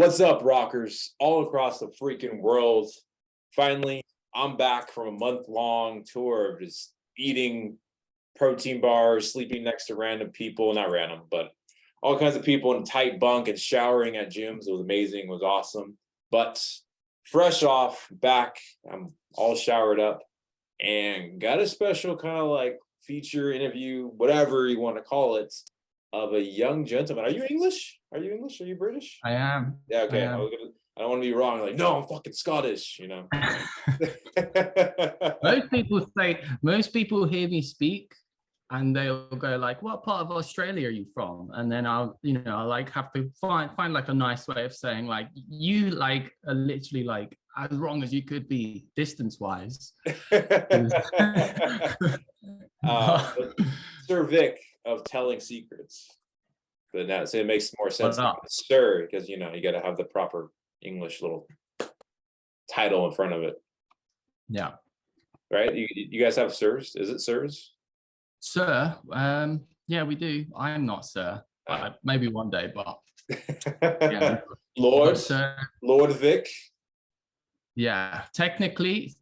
What's up, rockers all across the freaking world? Finally, I'm back from a month-long tour of just eating protein bars, sleeping next to random people, not random, but all kinds of people in a tight bunk and showering at gyms. It was amazing, it was awesome. But fresh off, back, I'm all showered up and got a special kind of like feature interview, whatever you want to call it, of a young gentleman. Are you English? Are you English? Are you British? I am. Yeah, okay. I am. I don't want to be wrong. Like, no, I'm fucking Scottish, you know. Most people hear me speak and they'll go like, what part of Australia are you from? And then I'll like have to find like a nice way of saying like, you like are literally like as wrong as you could be distance wise. Sir Vik of Telling Secrets. But now, so it makes more sense to Sir, because you got to have the proper English little title in front of it. Yeah. Right? You guys have sirs? Is it sirs? Sir? Yeah, we do. I am not Sir. Maybe one day, but yeah. Lord Vik. Yeah, technically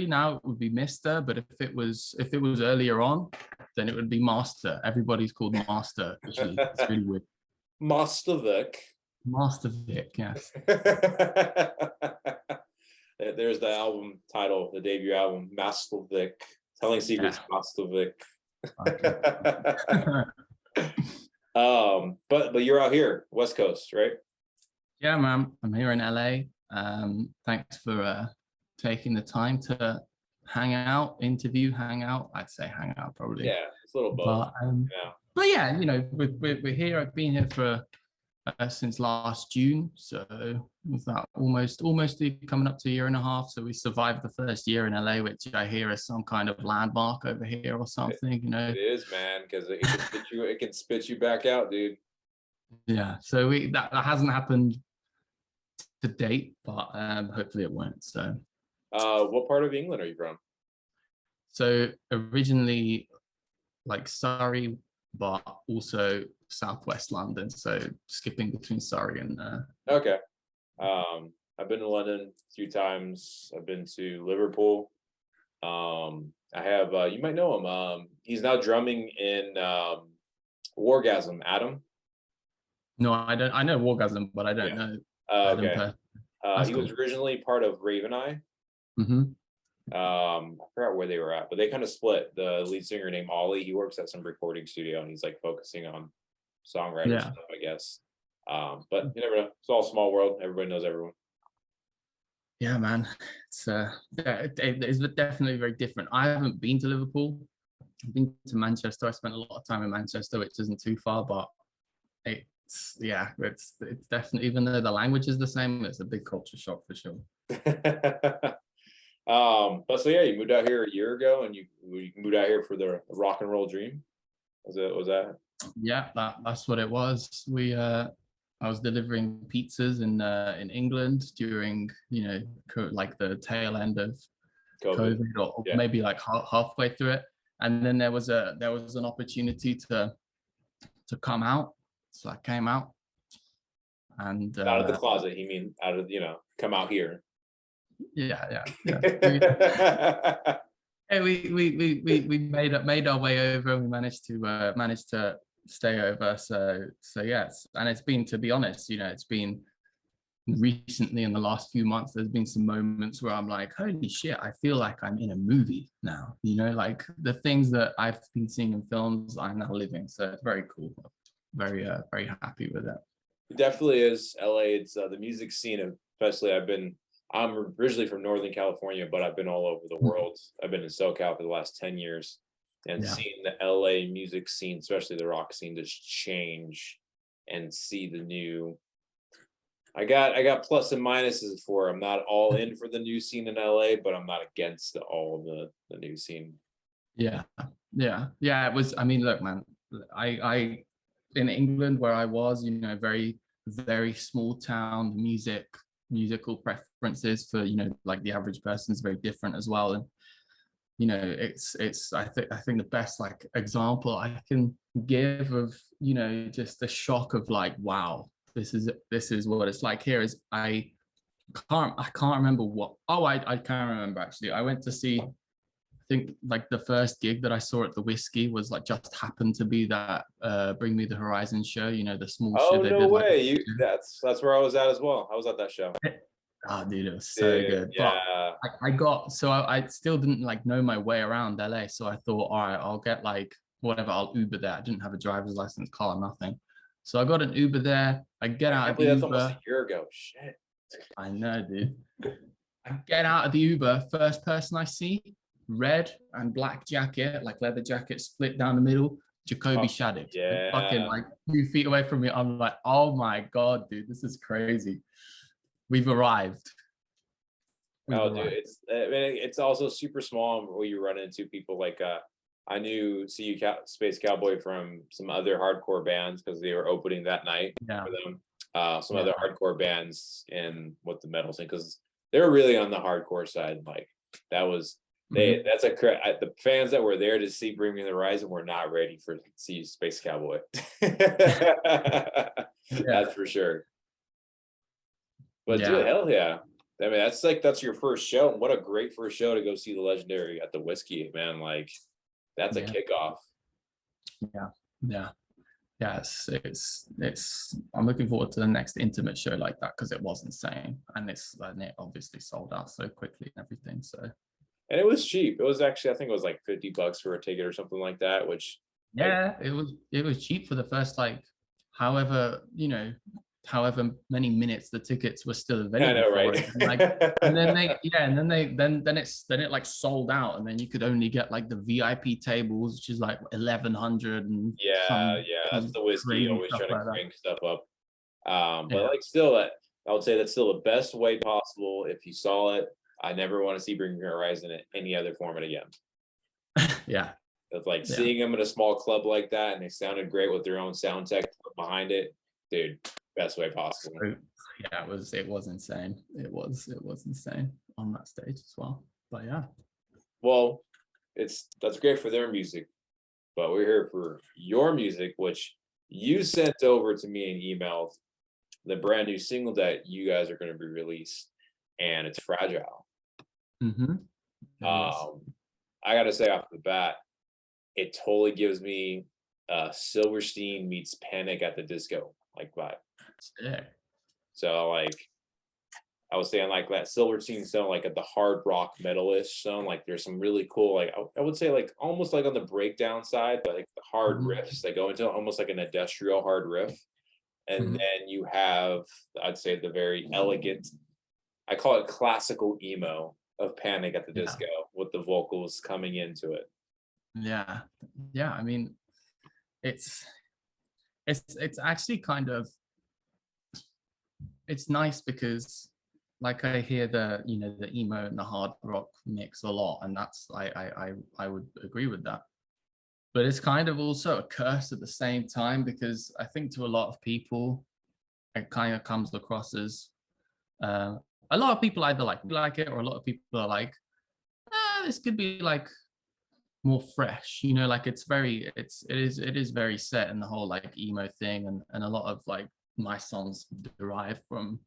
now it would be Mr. But if it was earlier on, then it would be Master. Everybody's called Master. Actually, it's really weird. Master Vik. Master Vik, yes. There's the album title, the debut album, Master Vik. Telling Secrets, yeah. Master Vik. But you're out here, West Coast, right? Yeah, man. I'm here in LA. Thanks for taking the time to hang out. I'd say hang out probably. Yeah, it's a little both. But yeah, we're here. I've been here for since last June, so was that almost coming up to a year and a half. So we survived the first year in LA, which I hear is some kind of landmark over here or something. It is, man, because it can spit you back out, dude. Yeah, so that hasn't happened to date, but hopefully it won't. So what part of England are you from? So originally like Surrey, but also southwest London, so skipping between Surrey and okay. I've been to London a few times. I've been to Liverpool. I have you might know him. He's now drumming in Wargasm. Adam? No, I don't. I know Wargasm, but I don't know. Okay. He was originally part of Raven Eye. Mm-hmm. I forgot where they were at, but they kind of split. The lead singer named Ollie, he works at some recording studio and he's like focusing on songwriter stuff, I guess. But you never know. It's all a small world. Everybody knows everyone. Yeah, man. It's definitely very different. I haven't been to Liverpool. I've been to Manchester. I spent a lot of time in Manchester, which isn't too far, but it's definitely, even though the language is the same, it's a big culture shock for sure. But so yeah, you moved out here a year ago, and you moved out here for the rock and roll dream. Was that? Yeah, that's what it was. I was delivering pizzas in England during like the tail end of COVID or maybe like halfway through it, and then there was an opportunity to come out, so I came out. And out of the closet, you mean out of come out here? Yeah. Hey, we made our way over, and we managed to stay over. So yes, and it's been, to be honest, it's been recently in the last few months, there's been some moments where I'm like, holy shit, I feel like I'm in a movie now. Like the things that I've been seeing in films, I'm now living. So it's very cool. Very happy with it. It definitely is. LA, it's the music scene, especially. I'm originally from Northern California, but I've been all over the world. I've been in SoCal for the last 10 years, and seeing the LA music scene, especially the rock scene, just change and see the new. I got plus and minuses for. I'm not all in for the new scene in LA, but I'm not against all the new scene. Yeah. It was. I mean, look, man. I in England where I was, very very small town, musical preferences for like the average person is very different as well, and it's I think the best like example I can give of just the shock of like, wow, this is what it's like here. Is I can't remember what. Oh, I can remember actually. I went to see. I think like the first gig that I saw at the Whiskey was like just happened to be that Bring Me the Horizon show. You know, the small show Oh they no did. Like, way! That's where I was at as well. I was at that show. oh, dude, it was so good. Yeah. But I got so I still didn't like know my way around LA. So I thought, all right, I'll get like whatever. I'll Uber there. I didn't have a driver's license, car, nothing. So I got an Uber there. I get out of the That's Uber. almost a year ago. Shit. I know, dude. I get out of the Uber. First person I see, red and black jacket, like leather jacket, split down the middle. Jacoby Shadow. Yeah. Fucking like 2 feet away from me. I'm like, oh my god, dude, this is crazy. We've arrived. Dude, it's also super small where you run into people like I knew Space Cowboy from some other hardcore bands because they were opening that night for them. Some other hardcore bands in what the metal scene, because they were really on the hardcore side. Like that was the fans that were there to see Bring Me the Horizon were not ready for see Space Cowboy. That's for sure. But dude, hell yeah. I mean, that's your first show. What a great first show to go see the Legendary at the Whiskey, man. Like, that's a kickoff. Yeah. It's. I'm looking forward to the next intimate show like that because it was insane, and it obviously sold out so quickly and everything. So. And it was cheap. It was actually, I think it was like $50 for a ticket or something like that. Which. It was cheap for the first like, however many minutes the tickets were still available. I know, right? And like, and then it like sold out, and then you could only get like the VIP tables, which is like 1,100 and that's the Whiskey always trying to crank stuff up. But like still, I would say that's still the best way possible. If you saw it, I never want to see Bring Me Horizon in any other format again. Yeah. It's like seeing them in a small club like that, and they sounded great with their own sound tech behind it, dude. Best way possible. Yeah, it was insane. It was insane on that stage as well. But yeah. Well, that's great for their music, but we're here for your music, which you sent over to me and emailed the brand new single that you guys are going to be released, and it's Fragile. Mm-hmm. I got to say off the bat, it totally gives me Silverstein meets Panic at the Disco like vibe. Yeah. So like I was saying, like that Silverstein sound like at the hard rock metalish sound. Like there's some really cool, like I would say like almost like on the breakdown side, but like the hard riffs that go into almost like an industrial hard riff. And then you have, I'd say, the very elegant, I call it classical emo of Panic at the Disco with the vocals coming into it. Yeah. I mean, it's actually kind of, it's nice because like I hear the emo and the hard rock mix a lot, and that's I would agree with that. But it's kind of also a curse at the same time, because I think to a lot of people it kind of comes across as a lot of people either like it, or a lot of people are like, this could be like more fresh, like it is very set in the whole like emo thing, and a lot of like my songs derive from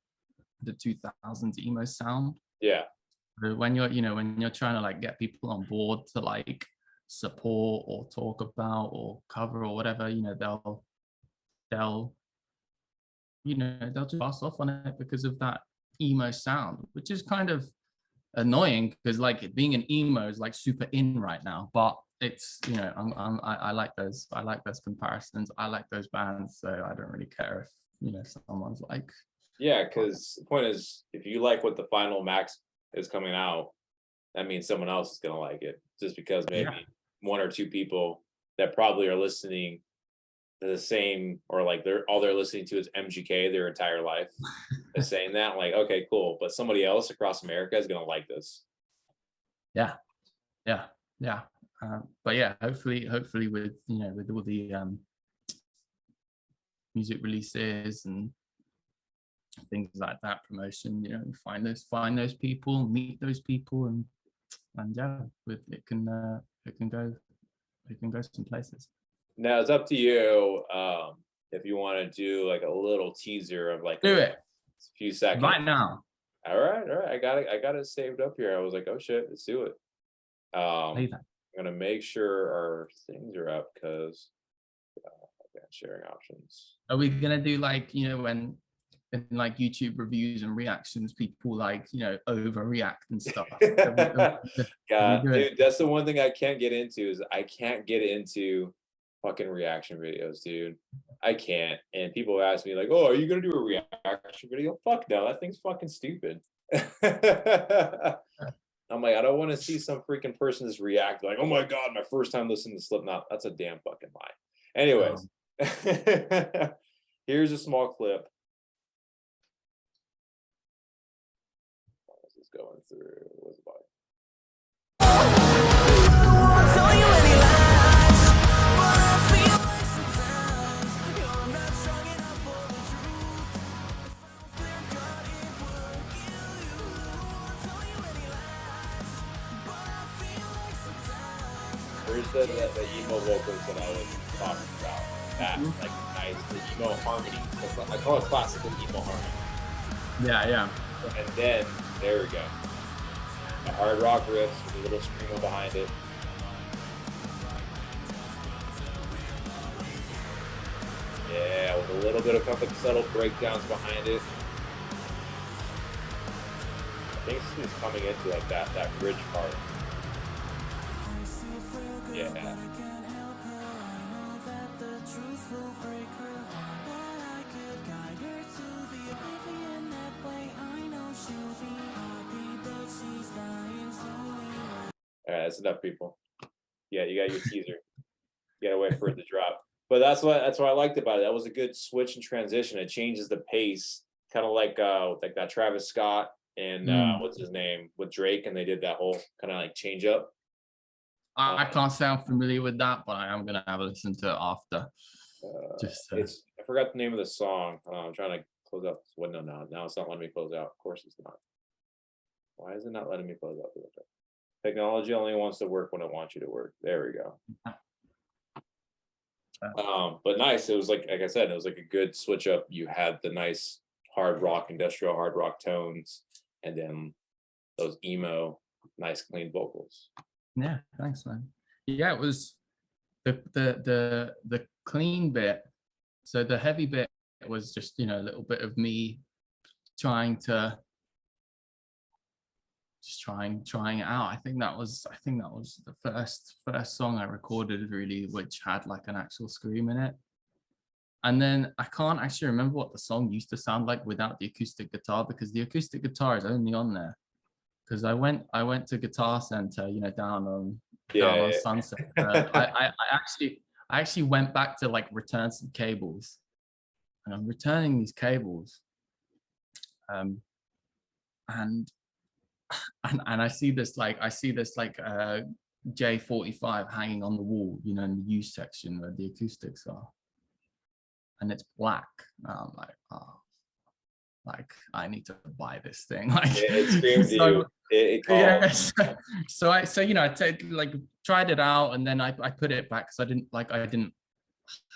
the 2000s emo sound. Yeah. But when you're trying to like get people on board to like support or talk about or cover or whatever, they'll just pass off on it because of that emo sound, which is kind of annoying because like being an emo is like super in right now. But it's I like those comparisons. I like those bands, so I don't really care if someone's like. Yeah, because the point is, if you like what the final max is coming out, that means someone else is gonna like it. Just because maybe one or two people that probably are listening to the same, or like all they're listening to is MGK their entire life, is saying that, like, okay, cool, but somebody else across America is gonna like this. Yeah. But yeah, hopefully with with all the music releases and things like that, promotion, find those people, meet those people, and it can go some places. Now it's up to you. if you want to do like a little teaser of like Do a it few seconds. right now. All right, I got it. I got it saved up here. I was like, oh shit, let's do it. I'm gonna make sure our things are up because sharing options. Are we gonna do like, you know, when in like YouTube reviews and reactions, people like, you know, overreact and stuff? God, dude, that's the one thing I can't get into is I can't get into fucking reaction videos, dude. I can't. And people ask me like, "Oh, are you gonna do a reaction video?" Fuck no, that thing's fucking stupid. I'm like, I don't want to see some freaking person just react like, "Oh my god, my first time listening to Slipknot." That's a damn fucking lie. Anyways, here's a small clip. This is going through. What's it about? There's the emo vocals that I was talking about. That like nice, the emo harmony. I call it classical emo harmony. Yeah. And then there we go. A hard rock riffs with a little screamo behind it. Yeah, with a little bit of couple subtle breakdowns behind it. I think this is coming into like that bridge part. Yeah. All right, that's enough, people. Yeah, you got your teaser. You gotta wait for it to drop. But that's what I liked about it. That was a good switch and transition. It changes the pace, kind of like that Travis Scott and what's his name with Drake, and they did that whole kind of like change up. I can't say I'm familiar with that, but I am gonna have a listen to it after. I forgot the name of the song. I'm trying to close out. Well, no, now it's not letting me close out. Of course it's not. Why is it not letting me close out? Technology only wants to work when it wants you to work. There we go. But nice. It was like I said, it was like a good switch up. You had the nice hard rock, industrial hard rock tones, and then those emo, nice clean vocals. Yeah, thanks, man. Yeah, it was the clean bit. So the heavy bit was just, you know, a little bit of me trying it out. I think that was the first song I recorded really, which had like an actual scream in it. And then I can't actually remember what the song used to sound like without the acoustic guitar, because the acoustic guitar is only on there. Because I went to Guitar Center, you know, down on Sunset. I actually went back to like return some cables, and I'm returning these cables, and I see this J45 hanging on the wall, you know, in the U section where the acoustics are, and it's black. And I'm like, oh, like I need to buy this thing. Like it screamed to you. It called. Yeah. So you know, I tried it out, and then I put it back because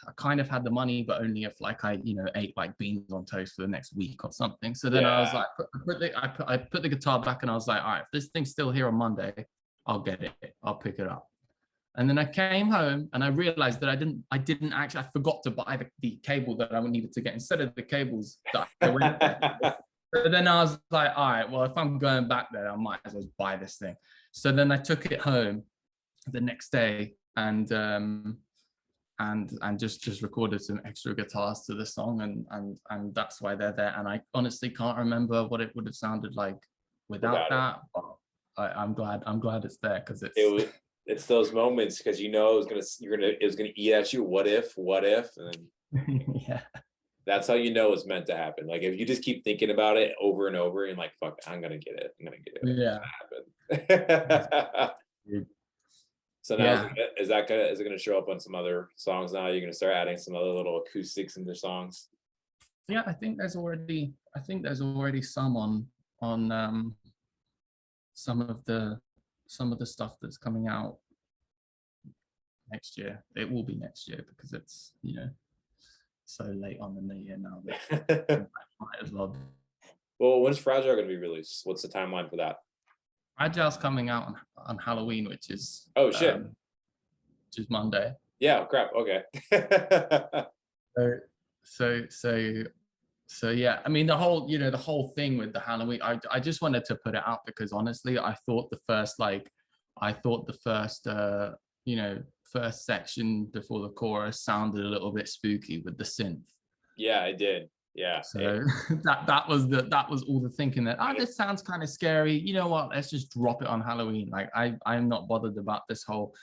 I kind of had the money, but only if like I, you know, ate like beans on toast for the next week or something. So then I was like, I put the guitar back, and I was like, all right, if this thing's still here on Monday, I'll get it. I'll pick it up. And then I came home and I realized that I didn't actually, I forgot to buy the cable that I needed to get instead of the cables that I went there. So then I was like, all right, well, if I'm going back there, I might as well buy this thing. So then I took it home the next day and just recorded some extra guitars to the song, and that's why they're there. And I honestly can't remember what it would have sounded like without that, but I'm glad it's there, because it's those moments, because you know it was gonna eat at you. What if, and yeah, that's how you know it's meant to happen. Like if you just keep thinking about it over and over, and like, fuck, I'm gonna get it. Yeah. So now is it gonna show up on some other songs now? You're gonna start adding some other little acoustics in their songs? Yeah, I think there's already some on some of the stuff that's coming out next year. It will be next year because it's, you know, so late on in the year now that I might as well. Well, when's Fragile going to be released? What's the timeline for that? Fragile's coming out on Halloween, which is Oh shit. Monday. Yeah, crap. Okay. So yeah, I mean the whole thing with the Halloween, I just wanted to put it out because honestly I thought the first first section before the chorus sounded a little bit spooky with the synth. Yeah, I did. Yeah. So that was all the thinking that this sounds kind of scary. You know what? Let's just drop it on Halloween. Like I'm not bothered about this whole,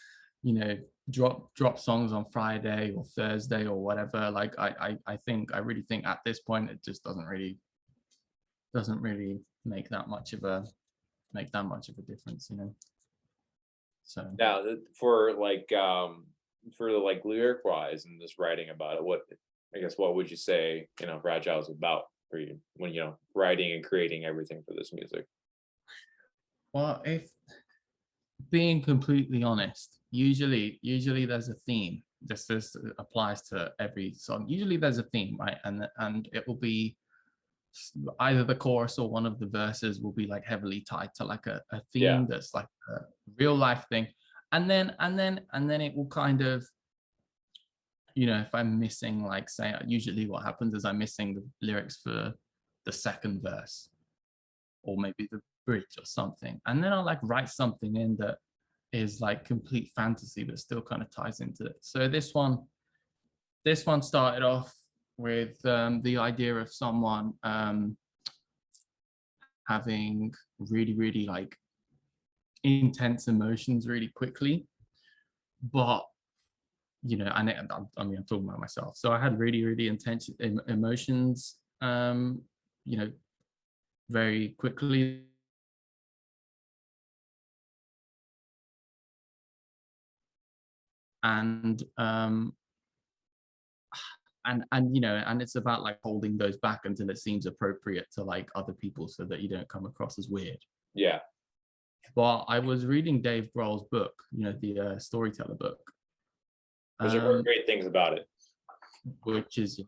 drop songs on Friday or Thursday or whatever. Like I really think at this point it just doesn't really make that much of a difference, So now for lyric wise and just writing about it, what would you say, Fragile is about for you when, writing and creating everything for this music? Well, if being completely honest, usually there's a theme. This applies to every song. Usually there's a theme, right? And it will be either the chorus or one of the verses will be like heavily tied to like a theme that's like a real life thing. And then it will kind of, if I'm missing, like say, usually what happens is I'm missing the lyrics for the second verse or maybe the bridge or something. And then I'll like write something in that is like complete fantasy, but still kind of ties into it. So this one started off with the idea of someone having really, really like intense emotions really quickly, but and I'm talking about myself. So I had really, really intense emotions, very quickly. And it's about like holding those back until it seems appropriate to like other people so that you don't come across as weird. Yeah. But I was reading Dave Grohl's book, the Storyteller book. There's great things about it. Which is,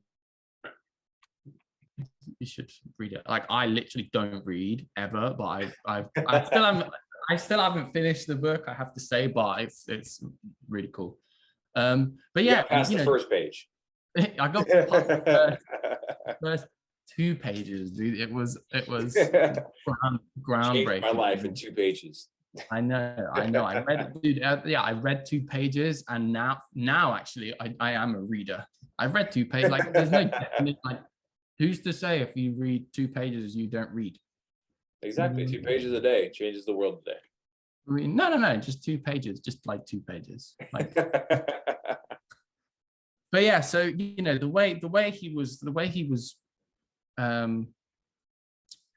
you should read it. Like I literally don't read ever, but I still haven't finished the book, I have to say, but it's really cool. But yeah, past the first page. I got past the first 2 pages, dude. It was groundbreaking. Changed my life in 2 pages. I know. I read it, dude. I read 2 pages, and now actually, I am a reader. I've read 2 pages. Like, there's no like, who's to say if you read 2 pages you don't read? Exactly, 2 pages a day changes the world today. I mean, no, just 2 pages, just like 2 pages. Like, but yeah, so the way he was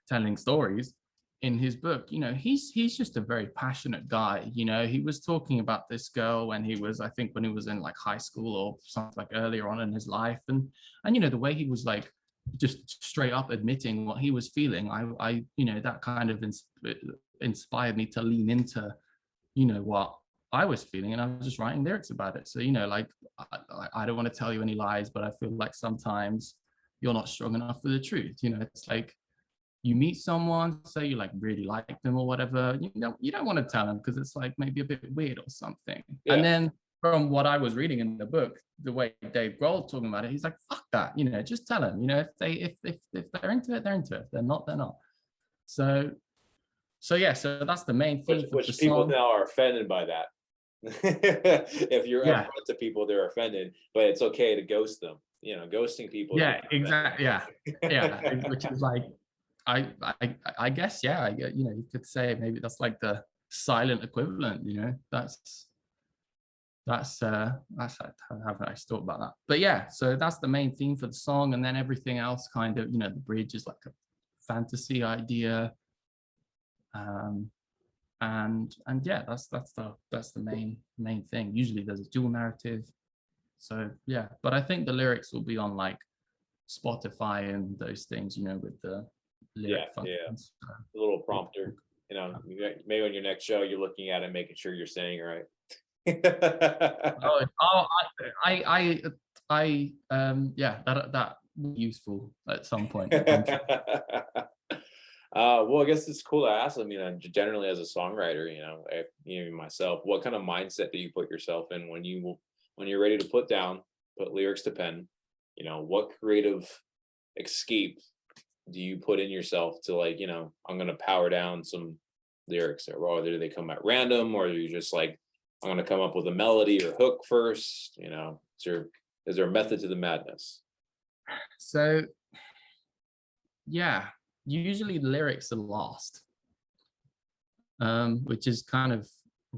telling stories in his book, he's just a very passionate guy. He was talking about this girl when he was in like high school or something like earlier on in his life, and the way he was like just straight up admitting what he was feeling, I that kind of inspired me to lean into what I was feeling, and I was just writing lyrics about it. So like I don't want to tell you any lies, but I feel like sometimes you're not strong enough for the truth. It's like you meet someone, say you like really like them or whatever, you don't want to tell them because it's like maybe a bit weird or something. Yeah. And then from what I was reading in the book, the way Dave Grohl's talking about it, he's like, fuck that, just tell them, if they're into it, they're into it. If they're not, they're not. So yeah, so that's the main thing. Which people now are offended by that. If you're upfront to people, they're offended, but it's okay to ghost them. Ghosting people. Yeah, exactly. Yeah, which is like, I guess, you could say maybe that's like the silent equivalent. That's I haven't actually thought about that. But yeah, so that's the main theme for the song, and then everything else kind of, the bridge is like a fantasy idea. And yeah, that's the main thing. Usually there's a dual narrative. So yeah, but I think the lyrics will be on like Spotify and those things, with the lyric functions. The little prompter. Maybe on your next show you're looking at it, making sure you're saying it right. yeah, that was useful at some point. Well, I guess it's cool to ask them, generally as a songwriter, myself, what kind of mindset do you put yourself in when you're ready to put lyrics to pen? What creative escape do you put in yourself to, like, I'm gonna power down some lyrics, or whether they come at random, or you just like, I'm gonna come up with a melody or hook first, is there a method to the madness? So yeah, usually the lyrics are last, which is kind of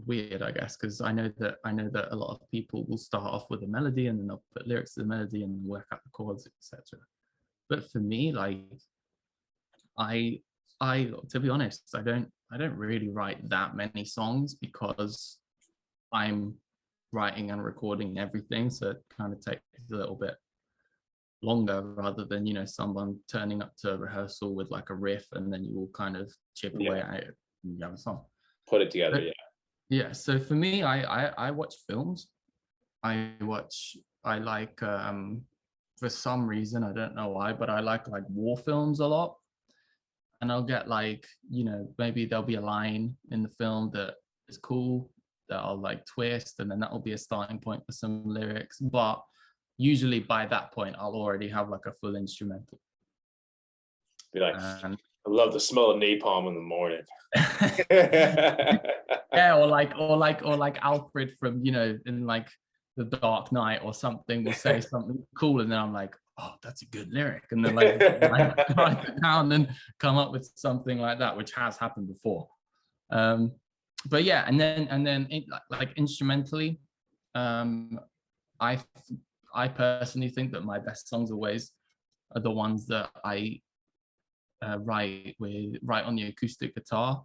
weird, I guess, because I know that a lot of people will start off with a melody and then they'll put lyrics to the melody and work out the chords, etc. But for me, like, I to be honest, I don't really write that many songs because I'm writing and recording everything, so it kind of takes a little bit longer rather than someone turning up to a rehearsal with like a riff and then you will kind of chip away Yeah, at it and you have a song. put it together. But Yeah. yeah, so for me, I watch films. I like for some reason, I don't know why, but I like war films a lot. And I'll get like, maybe there'll be a line in the film that is cool that I'll like twist, and then that'll be a starting point for some lyrics. But usually by that point, I'll already have like a full instrumental. Be like, And I love the smell of napalm in the morning. yeah, or like Alfred from in like The Dark Knight or something will say something cool, and then I'm like, oh, that's a good lyric, and then like write it down and come up with something like that, which has happened before. But yeah, and then like instrumentally, um, I I personally think that my best songs always are the ones that I write on the acoustic guitar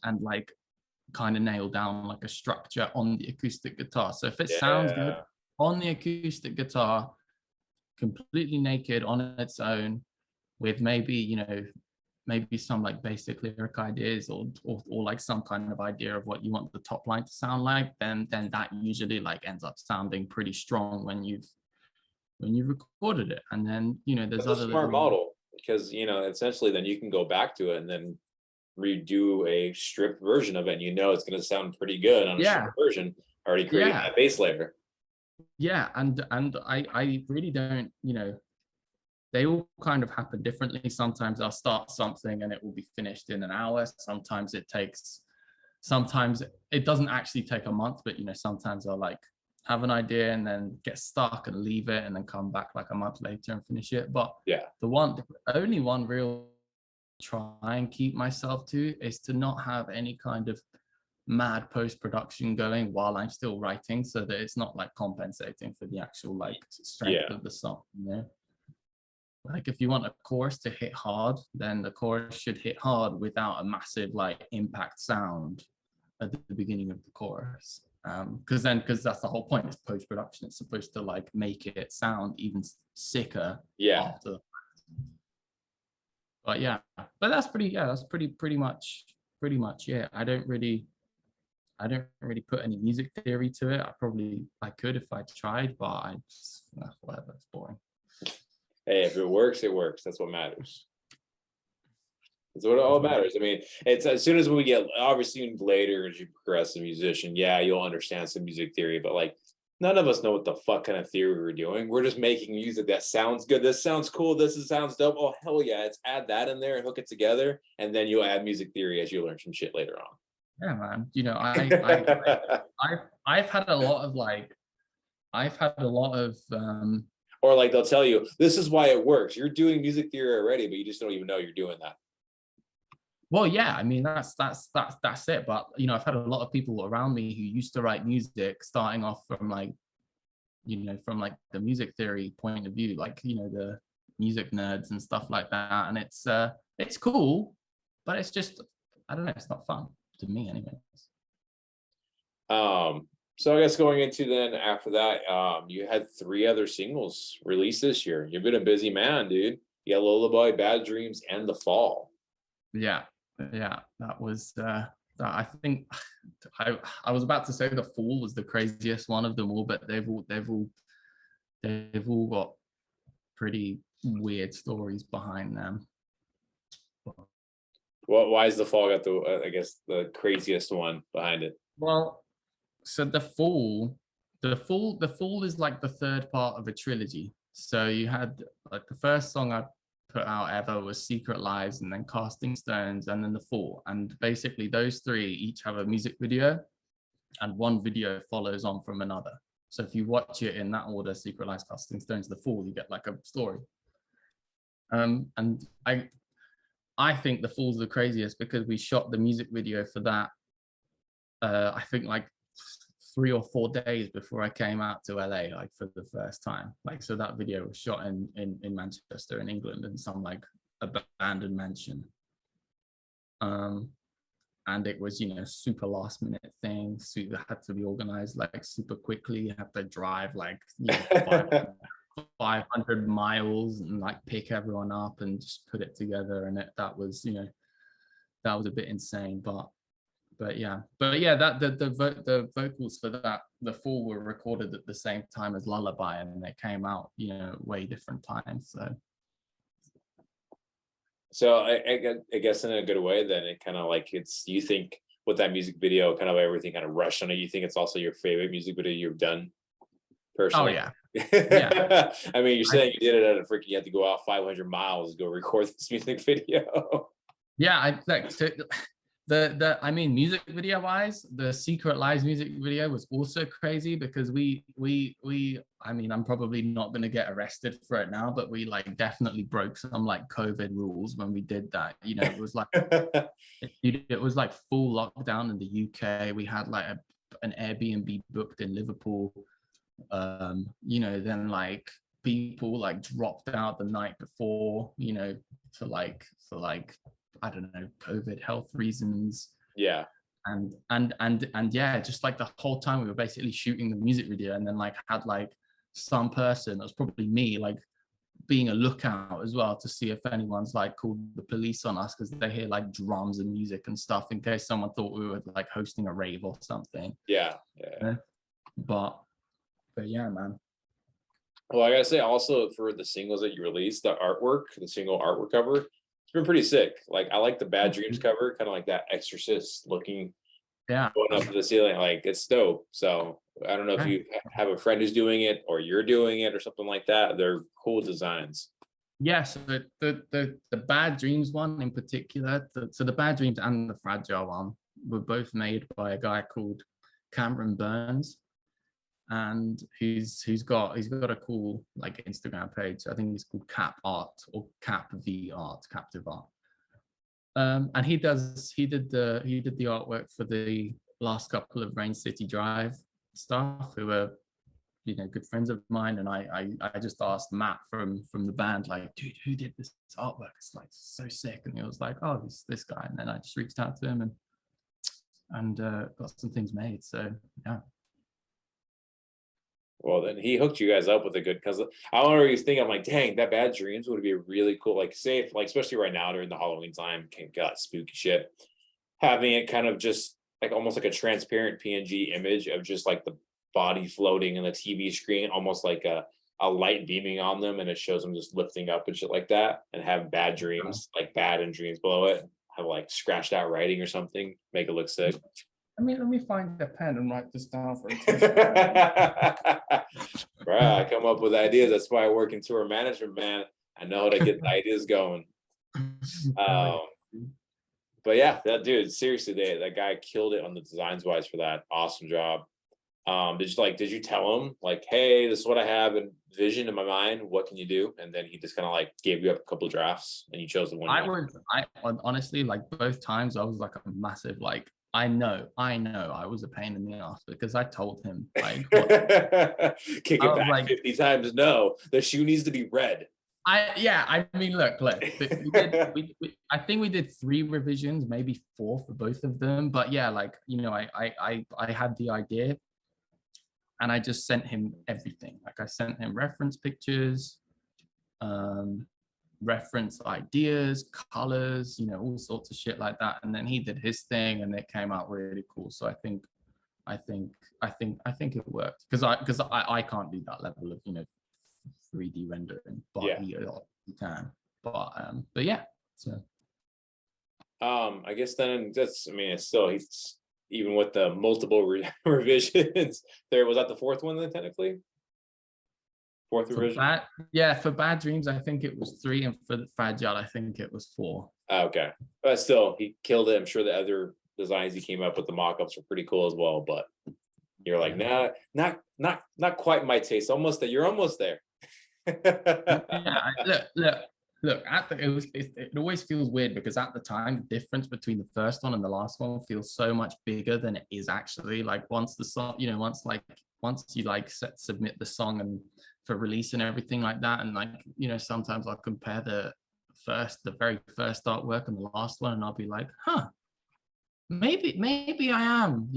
and like kind of nail down like a structure on the acoustic guitar. So if it sounds good Yeah. on the acoustic guitar, completely naked on its own, with maybe some like basic lyric ideas or like some kind of idea of what you want the top line to sound like, then that usually like ends up sounding pretty strong when you've recorded it. And then there's That's a other smart little. model because, essentially then you can go back to it and then redo a stripped version of it. And it's going to sound pretty good on a Yeah, stripped version, already creating yeah, that base layer. yeah. And I really don't, they all kind of happen differently. Sometimes I'll start something and it will be finished in an hour. Sometimes it doesn't actually take a month, but sometimes I'll like have an idea and then get stuck and leave it and then come back like a month later and finish it. But Yeah. the only one real try and keep myself to is to not have any kind of mad post-production going while I'm still writing, so that it's not like compensating for the actual like strength Yeah. of the song, like if you want a chorus to hit hard, then the chorus should hit hard without a massive like impact sound at the beginning of the chorus, because that's the whole point. It's post-production. It's supposed to like make it sound even sicker Yeah. after. But yeah, that's pretty much it. I don't really put any music theory to it. I could if I tried, but whatever, it's boring. Hey, if it works, it works. That's what matters. That's what all matters. I mean, it's as soon as we get, obviously later as you progress as a musician, yeah, you'll understand some music theory, but like none of us know what the fuck kind of theory we're doing. We're just making music that sounds good. This sounds cool. Sounds dope. Oh, hell yeah. Let's add that in there and hook it together. And then you'll add music theory as you learn some shit later on. Yeah, man. I've had a lot of or like they'll tell you this is why it works. You're doing music theory already, but you just don't even know you're doing that. Well, yeah, I mean that's it. But I've had a lot of people around me who used to write music, starting off from like the music theory point of view, like the music nerds and stuff like that. And it's cool, but it's just, I don't know, it's not fun to me, anyways. So I guess going into then after that, you had 3 other singles released this year. You've been a busy man, dude. You got Lullaby, Bad Dreams, and The Fall. Yeah, that was I think I was about to say The Fall was the craziest one of them all, but they've all they've all got pretty weird stories behind them. Well, why is the fall got the I guess the craziest one behind it? Well, so the fall is like the third part of a trilogy. So you had like the first song I put out ever was Secret Lives, and then Casting Stones, and then the Fall. And basically those three each have a music video, and one video follows on from another. So if you watch it in that order, Secret Lives, Casting Stones, the Fall, you get like a story. And I think the Fall's the craziest because we shot the music video for that. I think like 3 or 4 days before I came out to LA, like for the first time. Like, so that video was shot in Manchester in England in some like abandoned mansion. And it was, you know, super last minute thing. So it had to be organized like super quickly. You have to drive like, you know, 500 miles and like pick everyone up and just put it together. And that was, you know, that was a bit insane, but yeah, that the vocals for that, the Fall, were recorded at the same time as Lullaby, and they came out, you know, way different times. So I guess in a good way, then it kind of like you think with that music video, kind of everything kind of rushed on it. You think it's also your favorite music video you've done personally? Oh yeah. I mean, you're saying you did it at a freaking, you had to go out 500 miles to go record this music video. Yeah, I like I mean, music video wise, the Secret Lives music video was also crazy because we I mean, I'm probably not going to get arrested for it now, but we like definitely broke some like COVID rules when we did that. You know, it was like it was like full lockdown in the UK. We had like an Airbnb booked in Liverpool. You know, then like people like dropped out the night before, you know, for like I don't know, COVID health reasons. Yeah. And yeah, just like the whole time we were basically shooting the music video, and then like had like some person, that was probably me, like being a lookout as well to see if anyone's like called the police on us because they hear like drums and music and stuff in case someone thought we were like hosting a rave or something. Yeah. But yeah, man. Well, I gotta say also for the singles that you released, the single artwork cover, it's been pretty sick. Like I like the Bad Dreams cover, kind of like that Exorcist looking, yeah, going up to the ceiling. Like it's dope. So I don't know if you have a friend who's doing it or you're doing it or something like that. They're cool designs. Yes, yeah, so the Bad Dreams one in particular, so the Bad Dreams and the Fragile one were both made by a guy called Cameron Burns, and he's got a cool like Instagram page. I think he's called Cap Art or Cap V Art, Captive Art. And he did the artwork for the last couple of Rain City Drive stuff, who are, you know, good friends of mine. And I just asked Matt from the band, like, dude, who did this artwork? It's like so sick. And he was like, oh, this guy. And then I just reached out to him and got some things made. So yeah. Well, then he hooked you guys up with a good, because I don't know what he's thinking. I'm like, dang, that Bad Dreams would be really cool. Like, say, if, like, especially right now during the Halloween time, got spooky shit. Having it kind of just like almost like a transparent PNG image of just like the body floating in the TV screen, almost like a light beaming on them, and it shows them just lifting up and shit like that, and have Bad Dreams, like Bad and Dreams below it, have like scratched out writing or something, make it look sick. Let me find a pen and write this down for Bro, I come up with ideas. That's why I work in tour management, man. I know how to get the ideas going. But yeah, that dude, seriously, that guy killed it on the designs wise for that. Awesome job. Did you tell him like, hey, this is what I have in vision in my mind, what can you do? And then he just kind of like gave you up a couple of drafts and you chose the one. I honestly, like both times I was like a massive, like, I know I was a pain in the ass because I told him like kick it back like 50 times. No, the shoe needs to be red. I mean, look, I think we did 3 revisions, maybe 4 for both of them. But yeah, like, you know, I had the idea and I just sent him everything. Like I sent him reference pictures, reference ideas, colors, you know, all sorts of shit like that. And then he did his thing and it came out really cool. So I think it worked because I can't do that level of, you know, 3D rendering, but Yeah. you can. But yeah, so I guess then that's, I mean, it's still, he's even with the multiple revisions there. Was that the fourth one then technically? Fourth revision? for Bad Dreams, I think it was 3, and for Fragile, I think it was 4. Okay, but still, he killed it. I'm sure the other designs he came up with, the mock-ups, were pretty cool as well. But you're like, nah, not quite my taste. Almost there. You're almost there. Yeah, look. It always feels weird because at the time, the difference between the first one and the last one feels so much bigger than it is actually. Like once the song, once you like submit the song and for release and everything like that, and like sometimes I'll compare the very first artwork and the last one, and I'll be like, huh, maybe I am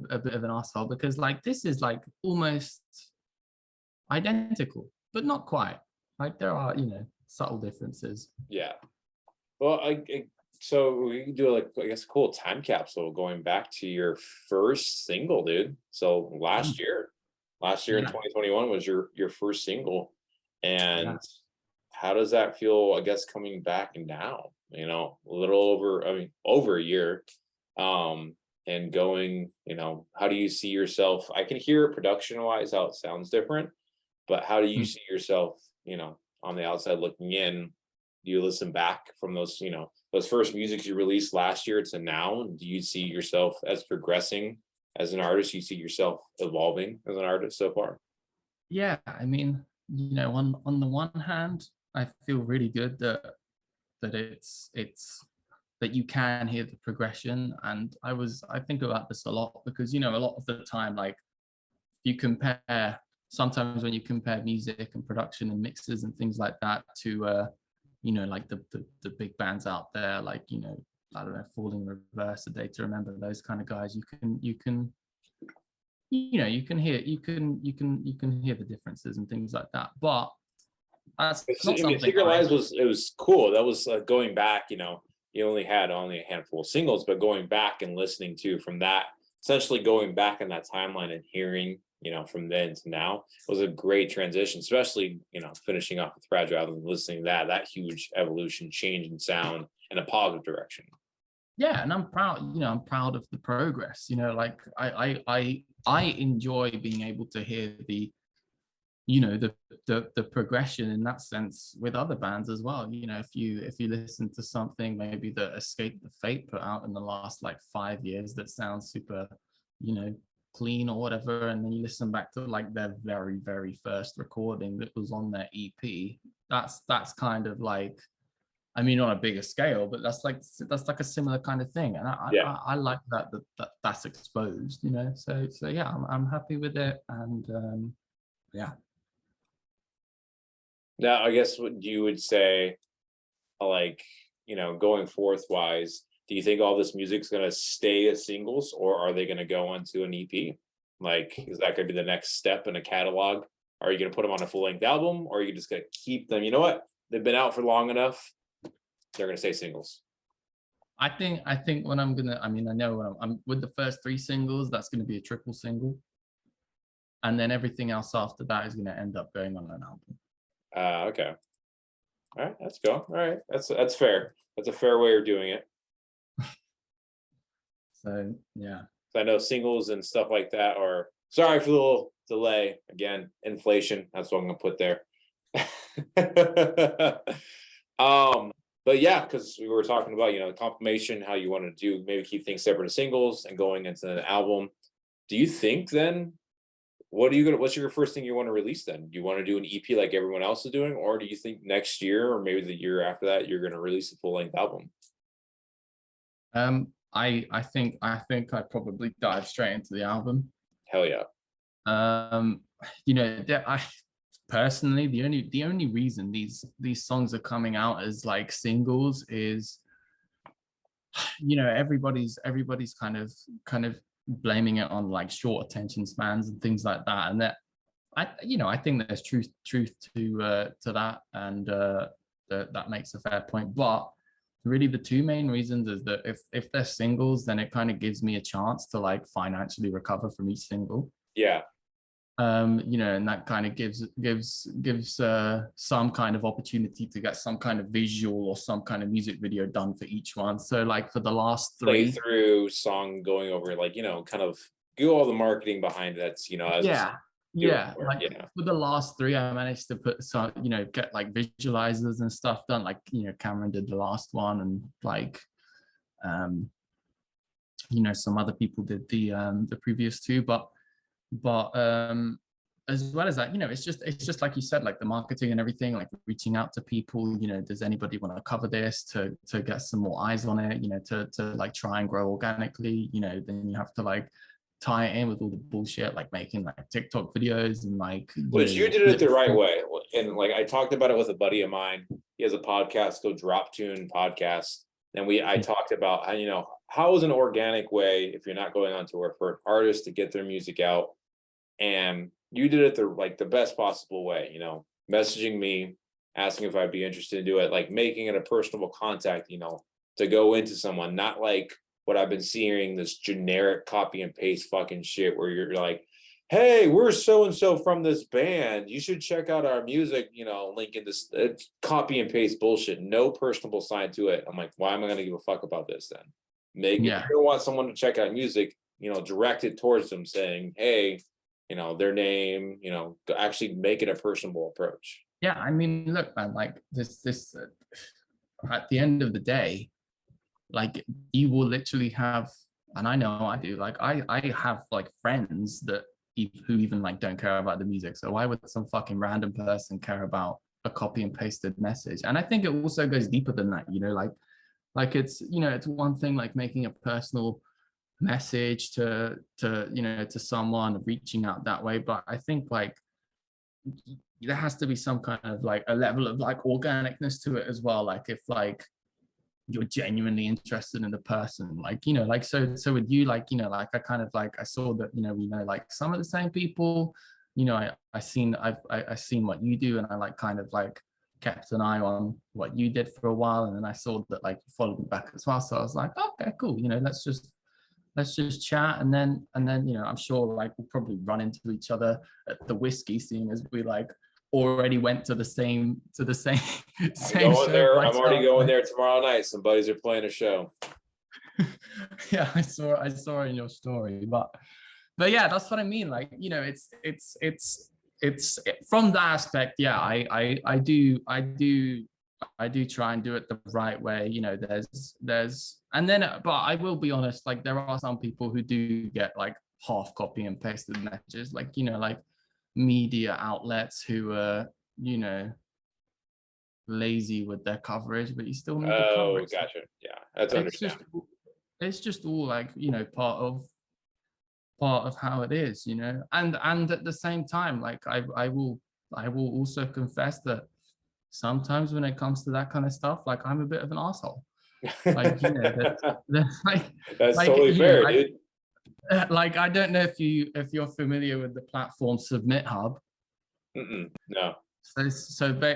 a bit of an asshole because like this is like almost identical, but not quite. Like there are subtle differences. Yeah. Well, so we can do like, I guess, a cool time capsule going back to your first single, dude. So last year in 2021 was your first single, and how does that feel? I guess coming back now, a little over, over a year, and going, how do you see yourself? I can hear production wise how it sounds different, but how do you see yourself, on the outside looking in? Do you listen back from those, those first music you released last year to now? Do you see yourself as progressing as an artist? You see yourself evolving as an artist so far? Yeah, I mean, on the one hand, I feel really good that it's that you can hear the progression. And I think about this a lot because a lot of the time, like you compare, sometimes when you compare music and production and mixes and things like that to like the big bands out there, like I don't know, Falling Reverse, A Day to Remember, those kind of guys, you can hear the differences and things like that. But that's not something. Secret Lies was cool. That was going back, you only had a handful of singles, but going back and listening to from that, essentially going back in that timeline and hearing, from then to now was a great transition, especially, finishing off with Fragile and listening to that huge evolution, change in sound in a positive direction. Yeah, and I'm proud, I'm proud of the progress. Like I enjoy being able to hear the progression in that sense with other bands as well. If you listen to something maybe that Escape the Fate put out in the last like 5 years that sounds super clean or whatever, and then you listen back to like their very, very first recording that was on their EP, that's kind of like, I mean, on a bigger scale, but that's like a similar kind of thing, and I like that's exposed, so yeah, I'm happy with it. And yeah. Now, I guess what you would say, like, going forth wise, do you think all this music's going to stay as singles, or are they going to go onto an EP? Like, is that going to be the next step in a catalog? Are you going to put them on a full length album, or are you just going to keep them? You know what? They've been out for long enough. They're going to stay singles. I think when I know when I'm with the first 3 singles, that's going to be a triple single. And then everything else after that is going to end up going on an album. Okay. All right, let's go. All right, that's fair. That's a fair way of doing it. So yeah. I know singles and stuff like that are, sorry for the little delay. Again, inflation. That's what I'm gonna put there. But yeah, because we were talking about confirmation, how you want to do, maybe keep things separate as singles and going into an album. Do you think then? What's your first thing you want to release then? Do you want to do an EP like everyone else is doing, or do you think next year or maybe the year after that you're going to release a full-length album? I think I'd probably dive straight into the album. Hell yeah. I personally, the only reason these songs are coming out as like singles is everybody's kind of blaming it on like short attention spans and things like that, and that I think there's truth to that, and that makes a fair point. But really the 2 main reasons is that if they're singles, then it kind of gives me a chance to like financially recover from each single. Yeah. You know, and that kind of gives some kind of opportunity to get some kind of visual or some kind of music video done for each one. So like for the last three, playthrough song going over, like, you know, kind of do all the marketing behind that's, you know, as yeah, like for the last three, I managed to put some, you know, get like visualizers and stuff done. Like, you know, Cameron did the last one, and like, you know, some other people did the previous two, but as well as that, you know, it's just like you said, like the marketing and everything, like reaching out to people, you know, does anybody want to cover this, to get some more eyes on it, you know, to like try and grow organically, you know, then you have to like tie it in with all the bullshit, like making like TikTok videos and like, which you did it the right way. And like I talked about it with a buddy of mine. He has a podcast called Drop Tune Podcast. And I talked about how, you know, how is an organic way, if you're not going on tour, for an artist to get their music out. And you did it the best possible way, you know, messaging me, asking if I'd be interested to do it, like making it a personable contact, you know, to go into someone, not like what I've been seeing, this generic copy and paste fucking shit where you're like, hey, we're so and so from this band, you should check out our music, you know, link in this. It's copy and paste bullshit, no personable side to it. I'm like, why am I going to give a fuck about this then? If you want someone to check out music, you know, direct it towards them, saying, hey, you know, their name, you know, actually make it a personable approach. Yeah, I mean, look, man, like this at the end of the day, like you will literally have, and I know I do, like I have like friends that who even like don't care about the music. So why would some fucking random person care about a copy and pasted message? And I think it also goes deeper than that, you know, like it's, you know, it's one thing like making a personal message to you know, to someone, reaching out that way, but I think like there has to be some kind of like a level of like organicness to it as well. Like if like you're genuinely interested in the person, like, you know, like so with you, like, you know, like I kind of like, I saw that, you know, we know like some of the same people, you know, I've seen what you do, and I like kind of like kept an eye on what you did for a while, and then I saw that like you followed me back as well, so I was like, okay, cool, you know, let's just chat, and then you know, I'm sure like we'll probably run into each other at the whiskey, seeing as we like already went to the same same going show. There, I'm already going there tomorrow night. Some buddies are playing a show. Yeah, I saw in your story, but yeah, that's what I mean. Like, you know, it's from that aspect. Yeah, I do try and do it the right way. You know, there's and then, but I will be honest, like there are some people who do get like half copy and pasted messages, like, you know, like media outlets who are, you know, lazy with their coverage, but you still need the coverage. Oh, gotcha. Yeah, that's understandable. It's just all like, you know, part of how it is, you know, and at the same time, like I will also confess that sometimes when it comes to that kind of stuff, like I'm a bit of an asshole. Like, you know, that's that's like, totally fair, know, dude. Like I don't know if you're familiar with the platform Submit Hub. No. So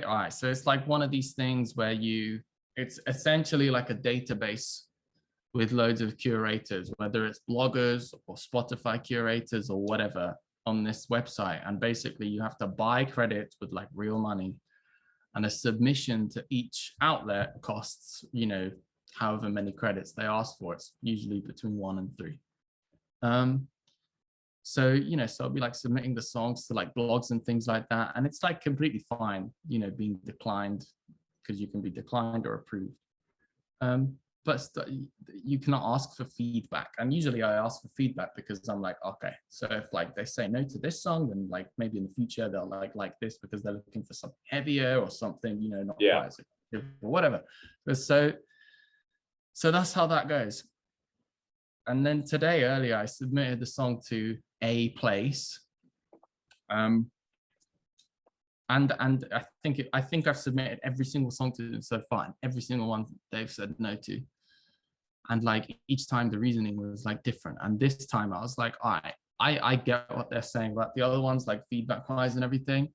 all right, so it's like one of these things where it's essentially like a database with loads of curators, whether it's bloggers or Spotify curators or whatever, on this website. And basically you have to buy credits with like real money, and a submission to each outlet costs, you know, however many credits they ask for. It's usually between 1 and 3. So, you know, so I'll be like submitting the songs to like blogs and things like that. And it's like completely fine, you know, being declined, because you can be declined or approved. But you cannot ask for feedback. And usually I ask for feedback because I'm like, okay, so if like they say no to this song, then like maybe in the future they'll like this because they're looking for something heavier or something, you know, not quite as or whatever. So that's how that goes. And then today, earlier, I submitted the song to A Place. And I think I've submitted every single song to them so far, and every single one they've said no to. And like each time the reasoning was like different. And this time I was like, all right, I get what they're saying about the other ones, like feedback wise and everything.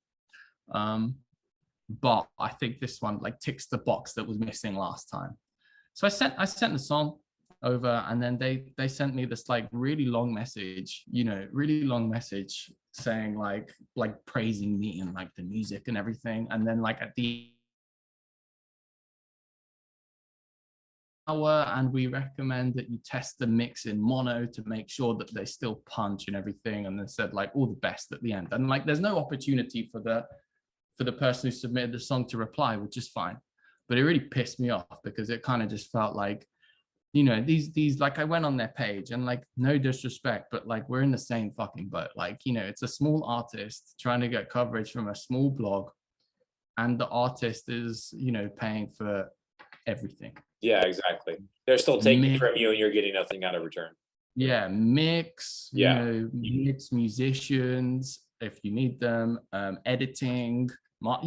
But I think this one like ticks the box that was missing last time. So I sent the song. over, and then they sent me this like really long message, really long message saying like praising me and like the music and everything. And then like at the hour, and we recommend that you test the mix in mono to make sure that they still punch and everything. And they said like all the best at the end. And like there's no opportunity for the person who submitted the song to reply, which is fine. But it really pissed me off because it kind of just felt like, these like, I went on their page and like, no disrespect, but like we're in the same fucking boat. Like, it's a small artist trying to get coverage from a small blog, and the artist is, paying for everything. Yeah, exactly. They're still taking from you and you're getting nothing out of return. Yeah, mix, Yeah. mix musicians if you need them, editing,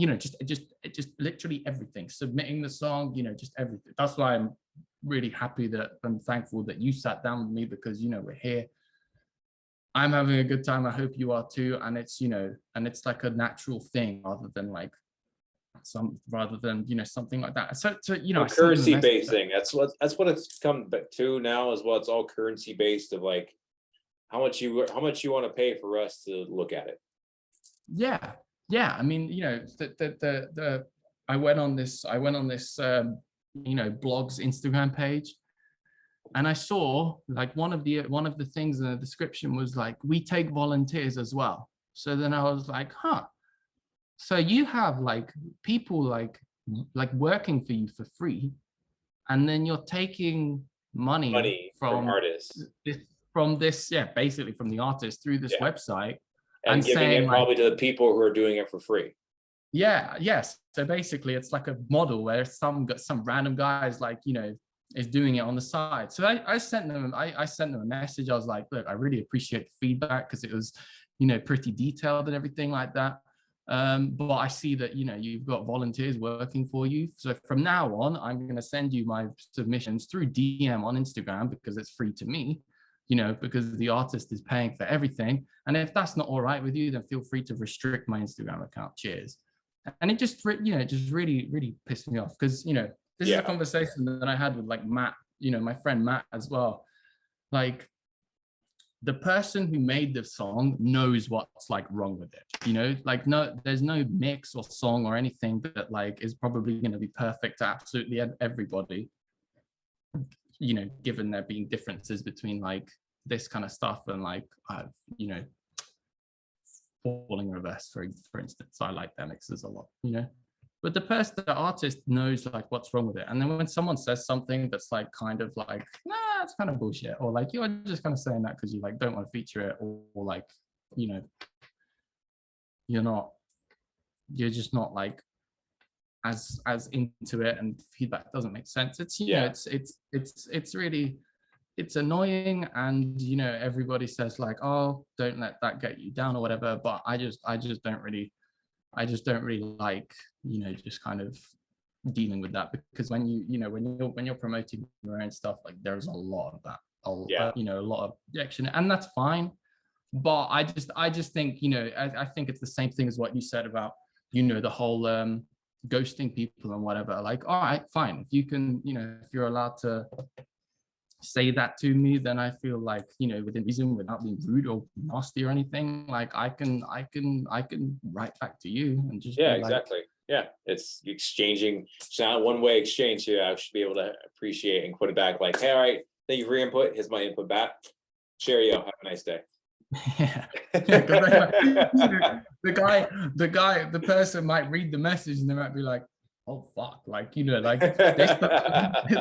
just literally everything, submitting the song, just everything. That's why I'm really happy that I'm thankful that you sat down with me, because we're here. I'm having a good time. I hope you are too. And it's and it's like a natural thing rather than something like that. So currency based thing. That's what it's come back to now as well. It's all currency based of like how much you want to pay for us to look at it. Yeah. I mean, I went on this blog's Instagram page, and I saw like one of the things in the description was like, we take volunteers as well. So then I was like, so you have like people like working for you for free, and then you're taking money from artists, basically from the artist through this website, and giving saying it probably to the people who are doing it for free. Yes. So basically, it's like a model where some random guy is like, is doing it on the side. So I sent them a message. I was like, look, I really appreciate the feedback because it was, pretty detailed and everything like that. But I see that, you've got volunteers working for you. So from now on, I'm going to send you my submissions through DM on Instagram because it's free to me, because the artist is paying for everything. And if that's not all right with you, then feel free to restrict my Instagram account. Cheers. And it just, really, really pissed me off because, this is a conversation that I had with like Matt, my friend Matt as well. Like, the person who made the song knows what's like wrong with it, like there's no mix or song or anything that like is probably going to be perfect to absolutely everybody, given there being differences between like this kind of stuff and like falling reverse for instance. I like their mixes a lot, but the artist knows like what's wrong with it. And then when someone says something that's like kind of like, nah, it's kind of bullshit, or like you're just kind of saying that because you like don't want to feature it, or like you're just not like as into it, and feedback doesn't make sense. It's it's really, it's annoying. And everybody says like, oh, don't let that get you down or whatever, but I just don't really like just kind of dealing with that, because when when you're promoting your own stuff, like there's a lot of that, a lot of rejection, and that's fine. But I just think I think it's the same thing as what you said about the whole ghosting people and whatever. Like, all right, fine, if you can, if you're allowed to say that to me, then I feel like within reason, without being rude or nasty or anything, like I can write back to you and just exactly. It's exchanging. It's not a one-way exchange here. I should be able to appreciate and put it back like, hey, all right, thank you for your input. Here's my input back. Cheerio, have a nice day. The person might read the message and they might be like, oh fuck, like like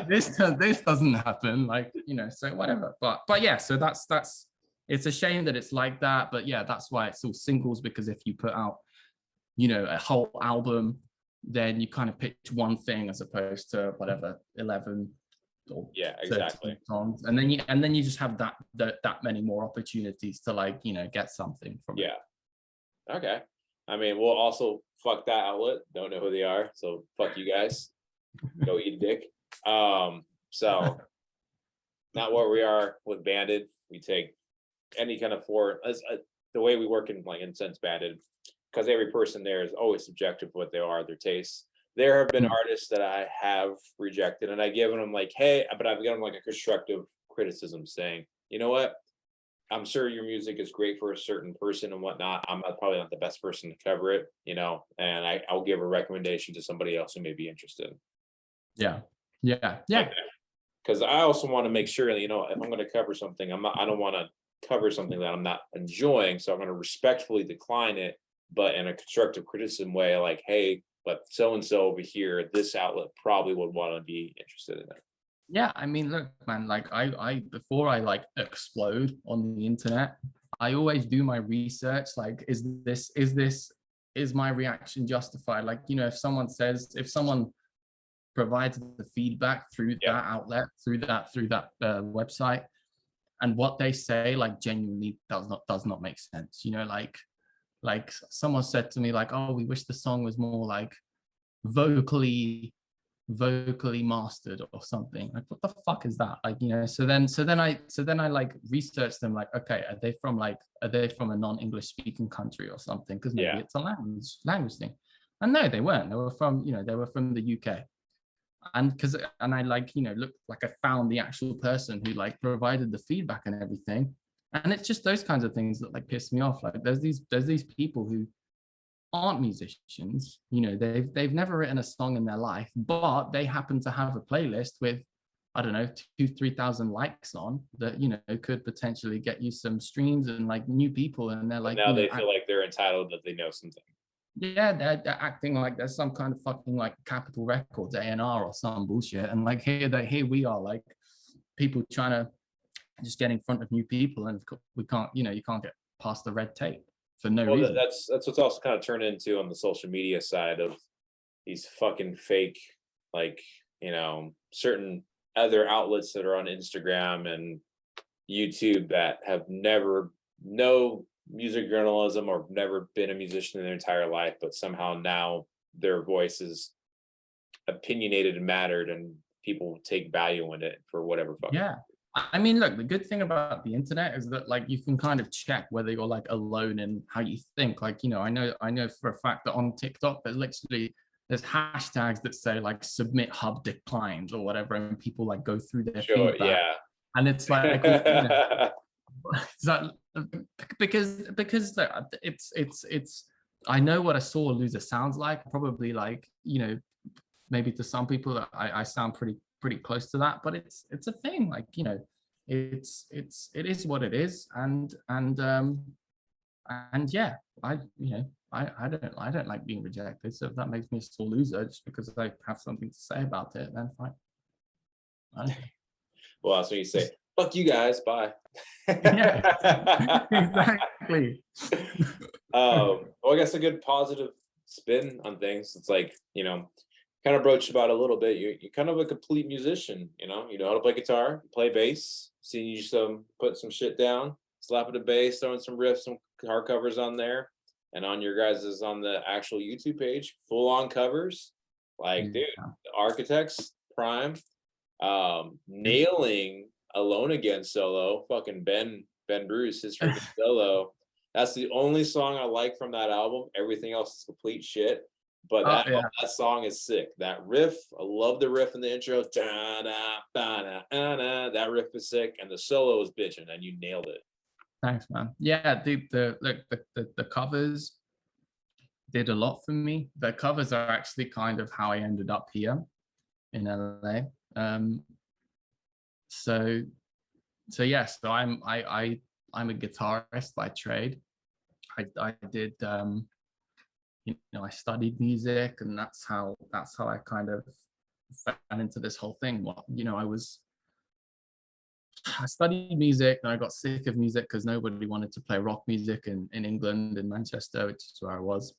this doesn't happen, like so whatever. But yeah, so that's it's a shame that it's like that. But yeah, that's why it's all singles, because if you put out a whole album, then you kind of pitch one thing as opposed to whatever 11 or exactly songs, and then you just have that many more opportunities to like get something from it. Okay, I mean, we'll also fuck that outlet, don't know who they are, so fuck you guys, go eat a dick. So not where we are with Banded. We take any kind of the way we work in like Incense Banded, because every person there is always subjective to what they are, their tastes. there have been Mm. artists that I have rejected, and I given them like, hey, but I've given them like a constructive criticism, saying, you know what, I'm sure your music is great for a certain person and whatnot. I'm probably not the best person to cover it, and I'll give a recommendation to somebody else who may be interested. Yeah. Yeah. Like, Yeah. because I also want to make sure that, if I'm going to cover something, I don't want to cover something that I'm not enjoying. So I'm going to respectfully decline it, but in a constructive criticism way, like, hey, but so and so over here, this outlet probably would want to be interested in it. Yeah, I mean, look, man, like I before I like explode on the internet, I always do my research. Like, is my reaction justified? Like, if someone provides the feedback through Yeah. that outlet, through that website, and what they say like genuinely does not make sense. Like someone said to me like, oh, we wish the song was more like vocally mastered or something. Like, what the fuck is that? Like, so then I like researched them, like, okay, are they from a non-English speaking country or something? Because maybe Yeah. it's a language thing. And no, they weren't. They were from the UK. And I looked, like, I found the actual person who like provided the feedback and everything. And it's just those kinds of things that like piss me off. Like, there's these people who aren't musicians. They've never written a song in their life, but they happen to have a playlist with, I don't know, 2,000-3,000 likes on that, could potentially get you some streams and like new people. And they're like, Now they feel like they're entitled, that they know something. yeah, they're acting like there's some kind of fucking like Capitol Records A&R or some bullshit. And like here we are, like, people trying to just get in front of new people, and we can't, you can't get past the red tape for no Well, reason. that's what's also kind of turned into on the social media side of these fucking fake, like, certain other outlets that are on Instagram and YouTube that have never no music journalism or never been a musician in their entire life, but somehow now their voice is opinionated and mattered, and people take value in it for whatever fucking. Yeah. I mean, look, the good thing about the internet is that like you can kind of check whether you're like alone in how you think. Like, I know for a fact that on TikTok there's hashtags that say like submit hub declined or whatever, and people like go through their Sure, feedback. yeah. And it's like, because it's I know what a sore loser sounds like. Probably like, maybe to some people I sound pretty close to that, but it's a thing. Like, it is what it is. And yeah, I don't like being rejected. So if that makes me a sore loser just because I have something to say about it, then fine. Well, that's what you say. Fuck you guys, bye. Yeah, exactly. Well, I guess a good positive spin on things. It's like, kind of broached about a little bit. You're kind of a complete musician, you know how to play guitar, play bass, see you put some shit down, slapping the bass, throwing some riffs, some guitar covers on there. And on your guys' on the actual YouTube page, full on covers. Like, dude, the Architects, Prime, nailing Alone Again solo, fucking Ben Bruce, his freaking solo. That's the only song I like from that album. Everything else is complete shit. But that song is sick. That riff, I love the riff in the intro. That riff is sick, and the solo is bitching, and you nailed it. Thanks, man. Yeah, the covers did a lot for me. The covers are actually kind of how I ended up here in LA. So I'm a guitarist by trade. I did I studied music, and that's how I kind of fell into this whole thing. I studied music, and I got sick of music because nobody wanted to play rock music in England, in Manchester, which is where I was.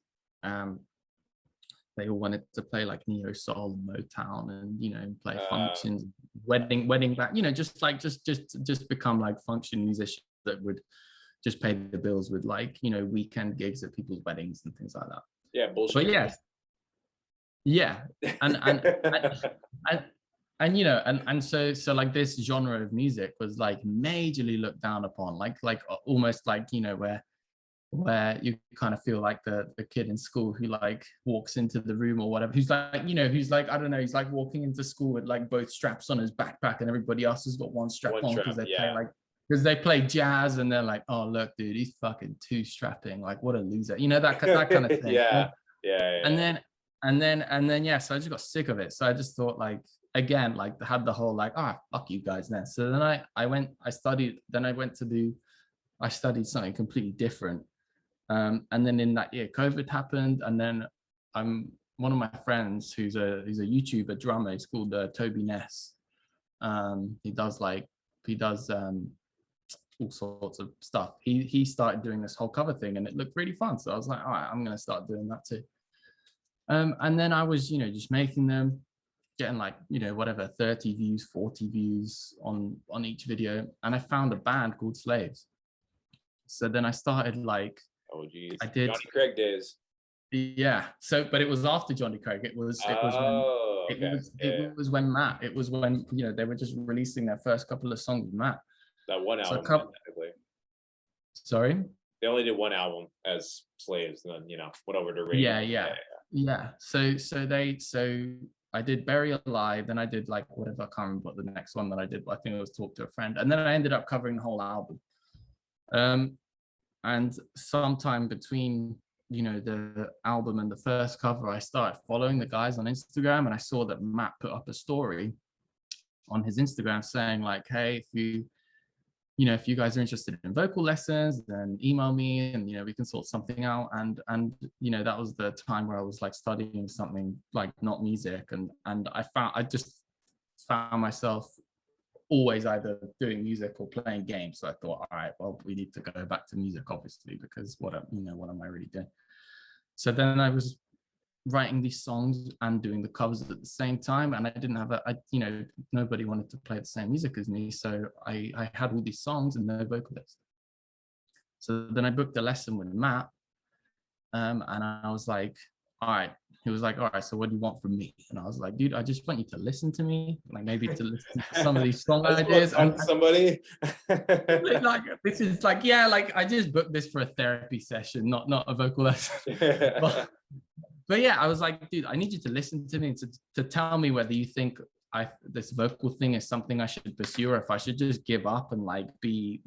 They all wanted to play like neo soul, Motown, and play functions, wedding back, just become like function musicians that would just pay the bills with like weekend gigs at people's weddings and things like that. Yeah, bullshit. But yes, yeah, and so like this genre of music was like majorly looked down upon, like almost like where where you kind of feel like the kid in school who like walks into the room or whatever, who's like, who's like, I don't know, he's like walking into school with like both straps on his backpack and everybody else has got one strap One on strap, yeah. because they play jazz and they're like, oh look, dude, he's fucking two strapping, like what a loser, that kind of thing. Yeah, yeah, And yeah. then yeah, so I just got sick of it. So I just thought like, again, like had the whole like, fuck you guys then. So then I studied something completely different. And then in that year, COVID happened, and then one of my friends who's a YouTuber drummer. He's called Toby Ness. He does all sorts of stuff. He started doing this whole cover thing, and it looked really fun. So I was like, all right, I'm gonna start doing that too. And then I was, just making them, getting like, whatever, 30 views, 40 views on each video, and I found a band called Slaves. So then I started like, Oh geez, I did. Johnny Craig days. Yeah. So, but it was after Johnny Craig. It was when Oh, okay. Yeah. it was when they were just releasing their first couple of songs with Matt. That one So album, technically. Sorry. They only did one album as Slaves, and then went over to radio. Yeah. So I did Bury Alive, then I did like whatever, I can't remember what the next one that I did, but I think it was Talk to a Friend, and then I ended up covering the whole album. And sometime between the album and the first cover, I started following the guys on Instagram, and I saw that Matt put up a story on his Instagram saying like, hey, if you guys are interested in vocal lessons, then email me and we can sort something out. And that was the time where I was like studying something like not music, and I just found myself always either doing music or playing games. So I thought, all right, well, we need to go back to music, obviously, because what am I really doing? So then I was writing these songs and doing the covers at the same time, and I didn't have nobody wanted to play the same music as me, so I had all these songs and no vocalist. So then I booked a lesson with Matt, and I was like, all right. He was like, all right, so what do you want from me? And I was like, dude, I just want you to listen to me, like maybe to listen to some of these song ideas. And somebody like this is like, yeah, like I just booked this for a therapy session, not a vocal lesson. But yeah, I was like, dude, I need you to listen to me to tell me whether you think this vocal thing is something I should pursue, or if I should just give up and like be,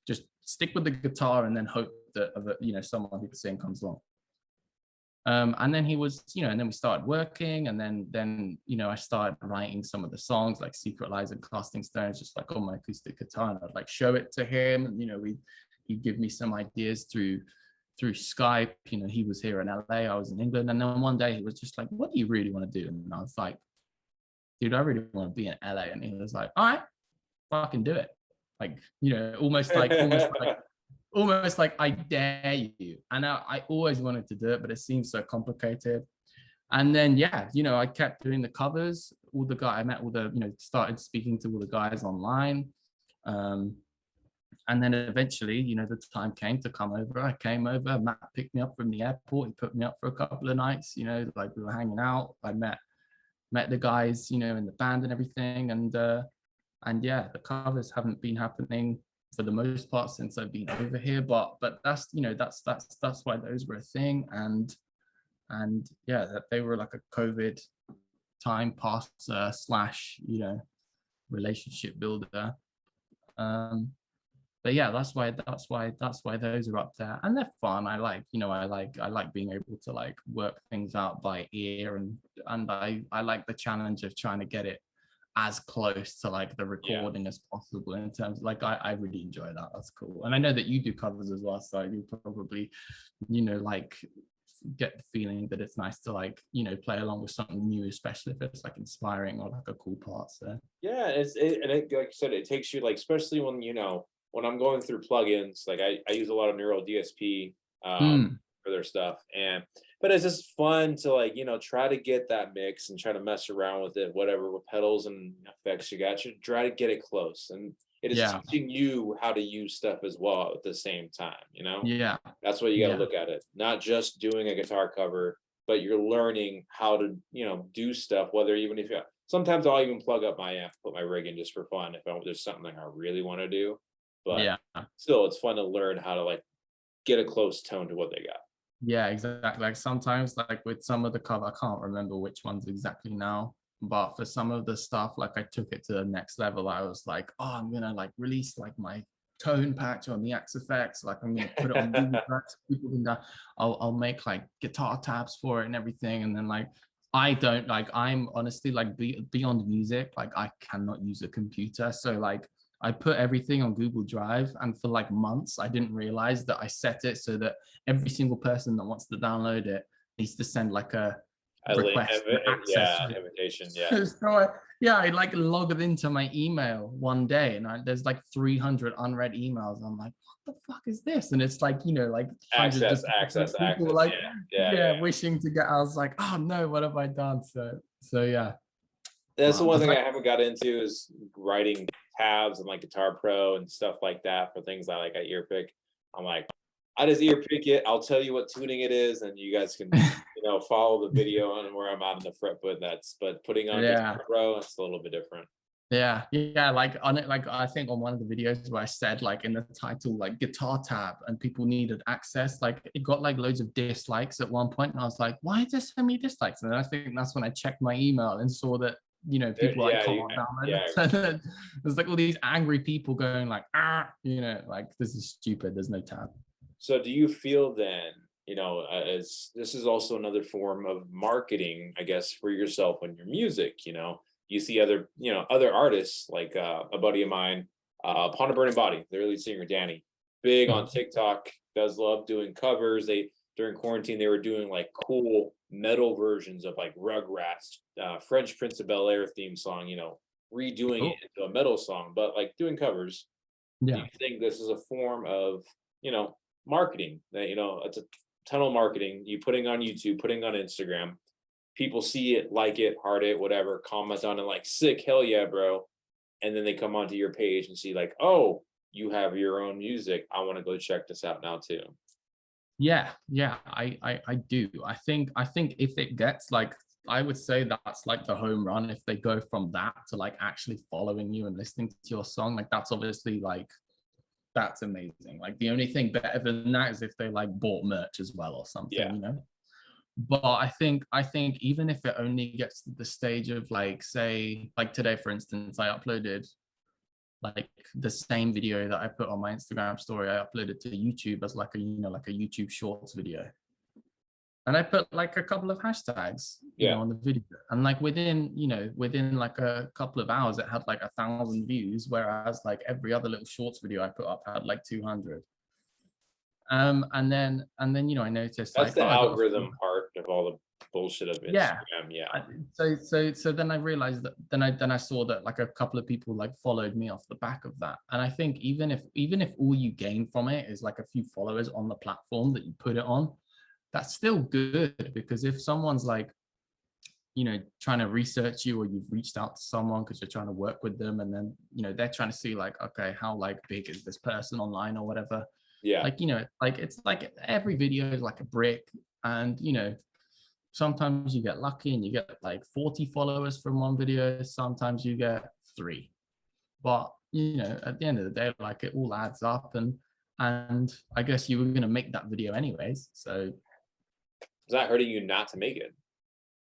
just stick with the guitar and then hope that someone who can sing comes along. And then he was, and then we started working, and then I started writing some of the songs like Secret Lies and Casting Stones, just like on my acoustic guitar, and I'd like show it to him, and he'd give me some ideas through Skype. He was here in LA, I was in England, and then one day he was just like, what do you really want to do? And I was like, dude, I really want to be in LA. And he was like, all right, fucking do it. Like, almost like I dare you. And I always wanted to do it, but it seemed so complicated. And then I kept doing the covers. I met all the started speaking to all the guys online. And then eventually, the time came to come over. I came over. Matt picked me up from the airport. He put me up for a couple of nights. Like we were hanging out. I met the guys, in the band and everything. And yeah, the covers haven't been happening for the most part since I've been over here. But that's that's why those were a thing. And yeah, that they were like a COVID time passer / relationship builder. But yeah, that's why those are up there, and they're fun. I like being able to like work things out by ear, and I like the challenge of trying to get it as close to like the recording as possible, in terms of, like I really enjoy that. That's cool. And I know that you do covers as well, so you probably like get the feeling that it's nice to like play along with something new, especially if it's like inspiring or like a cool part. So yeah, like you said, it takes you like, especially when I'm going through plugins, like I use a lot of Neural DSP for their stuff, but it's just fun to like try to get that mix and try to mess around with it, whatever with pedals and effects you got, you try to get it close, and it is teaching you how to use stuff as well at the same time. That's what you got to look at it, not just doing a guitar cover, but you're learning how to do stuff. Whether even if sometimes I'll even plug up my amp, put my rig in just for fun if there's something I really want to do. But still, it's fun to learn how to like get a close tone to what they got. Yeah, exactly. Like sometimes, like with some of the cover, I can't remember which ones exactly now, but for some of the stuff, like I took it to the next level. I was like, oh, I'm gonna like release like my tone patch on the X effects. Like I'm gonna put it on Google Tracks. People can go. I'll make like guitar tabs for it and everything. And then like I don't like. I'm honestly like beyond music. Like I cannot use a computer. So like I put everything on Google Drive, and for like months, I didn't realize that I set it so that every single person that wants to download it needs to send like a request and access. Yeah, invitation. Yeah. So I like logged into my email one day, and there's like 300 unread emails. I'm like, what the fuck is this? And it's like, like hundreds of Access. people like, Yeah. wishing to get. I was like, oh no, what have I done? So yeah. That's the one thing Like, I haven't got into is writing tabs and like Guitar Pro and stuff like that for things I earpick. I'm like, I just earpick it. I'll tell you what tuning it is, and you guys can, follow the video on where I'm at in the fretboard. But putting on yeah. Guitar Pro, it's a little bit different. Yeah, like on it, like I think on one of the videos where I said like in the title like guitar tab and people needed access, like it got like loads of dislikes at one point, and I was like, why is there so many dislikes? And I think that's when I checked my email and saw that people like can't download it. There's like all these angry people going like, like this is stupid. There's no tab. So do you feel then, as this is also another form of marketing, I guess, for yourself and your music, you see other artists like a buddy of mine, Upon a Burning Body, the lead singer Danny, big on TikTok, does love doing covers. During quarantine, they were doing like cool metal versions of like Rugrats, French Prince of Bel-Air theme song, redoing it into a metal song, but like doing covers. Do you think this is a form of, marketing that, it's a tunnel marketing, you putting on YouTube, putting on Instagram, people see it, like it, heart it, whatever, comment on it like, sick, hell yeah, bro. And then they come onto your page and see like, oh, you have your own music. I want to go check this out now too. Yeah, I do. I think if it gets like, I would say that's like the home run. If they go from that to like actually following you and listening to your song, like that's obviously like, that's amazing. Like the only thing better than that is if they like bought merch as well or something, But I think even if it only gets to the stage of like, say, like today, for instance, I uploaded like the same video that I put on my Instagram story, I uploaded to YouTube as like a, like a YouTube Shorts video. And I put like a couple of hashtags, on the video. And like within like a couple of hours, it had like 1,000 views, whereas like every other little Shorts video I put up had like 200. And then I noticed that's like the algorithm part of all the bullshit of Instagram. So then I realized that then I saw that like a couple of people like followed me off the back of that. And I think even if all you gain from it is like a few followers on the platform that you put it on, that's still good, because if someone's like, trying to research you, or you've reached out to someone because you're trying to work with them, and then, they're trying to see like, okay, how like big is this person online or whatever. Yeah. Like, like it's like every video is like a brick, and, sometimes you get lucky and you get like 40 followers from one video. Sometimes you get 3, but, at the end of the day, like it all adds up, and I guess you were going to make that video anyways. So it's not hurting you not to make it.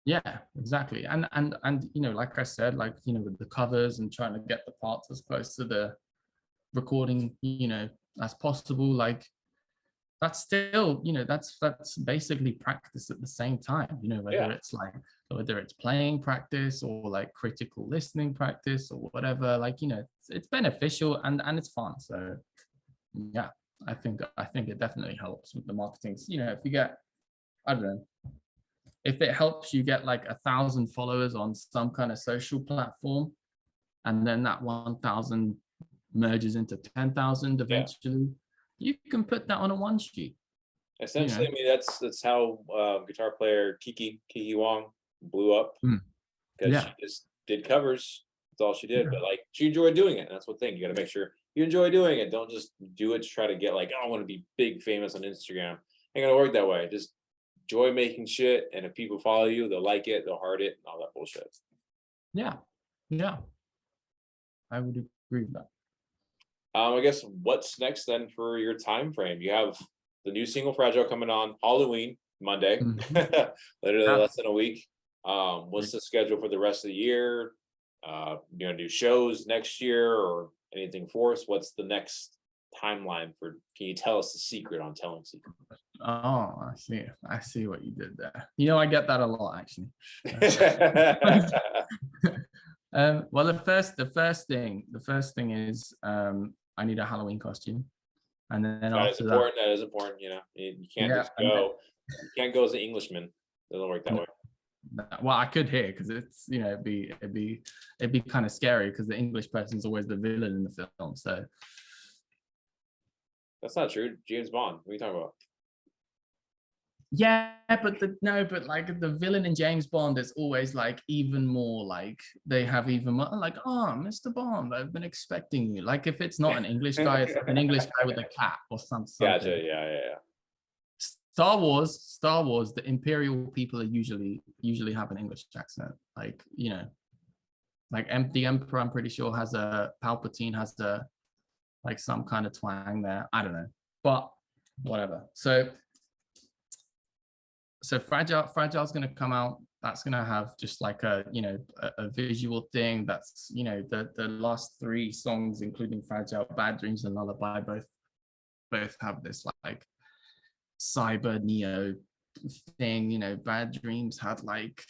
Yeah, exactly. And like I said, like, with the covers and trying to get the parts as close to the recording, as possible, like that's still, that's basically practice at the same time, whether it's playing practice or like critical listening practice or whatever, like, it's beneficial and it's fun. So yeah, I think it definitely helps with the marketing. If you get, I don't know, if it helps you get like 1,000 followers on some kind of social platform, and then that 1,000 merges into 10,000 eventually, you can put that on a one sheet. Essentially, I mean, that's how guitar player Kiki Wong blew up, because she just did covers. That's all she did. But like, she enjoyed doing it. And that's one thing, you got to make sure you enjoy doing it. Don't just do it to try to get like, oh, I want to be big famous on Instagram. Ain't gonna work that way. Just enjoy making shit, and if people follow you, they'll like it, they'll heart it, and all that bullshit. Yeah, I would agree with that. I guess what's next then for your time frame? You have the new single Fragile coming on Halloween Monday, literally Yeah. less than a week. What's the schedule for the rest of the year? You know, do shows next year or anything for us? What's the next timeline for? Can you tell us the secret on telling secret? Oh, I see. I see what you did there. You know, I get that a lot actually. Well, the first thing is I need a Halloween costume, and then That is after important. That is important. You know, you can't yeah, just go. You can't go as an Englishman. It doesn't work that way. well, I could hear because it's, you know, it'd be kind of scary because the English person's always the villain in the film. So That's not true. James Bond. What are you talking about? yeah, but but like the villain in James Bond is always like even more like they have even more like, oh, Mr. Bond, I've been expecting you. Like if it's not an English guy, it's like an English guy with a cap or something. Gotcha. Yeah. Star Wars, the Imperial people are usually have an English accent. Like, you know, like the Emperor, I'm pretty sure Palpatine has like some kind of twang there. I don't know, but whatever. So Fragile's going to come out. That's going to have just like a, you know, a visual thing. That's, you know, the last 3 songs, including Fragile, Bad Dreams and Lullaby, both have this like cyber neo thing. You know, Bad Dreams had like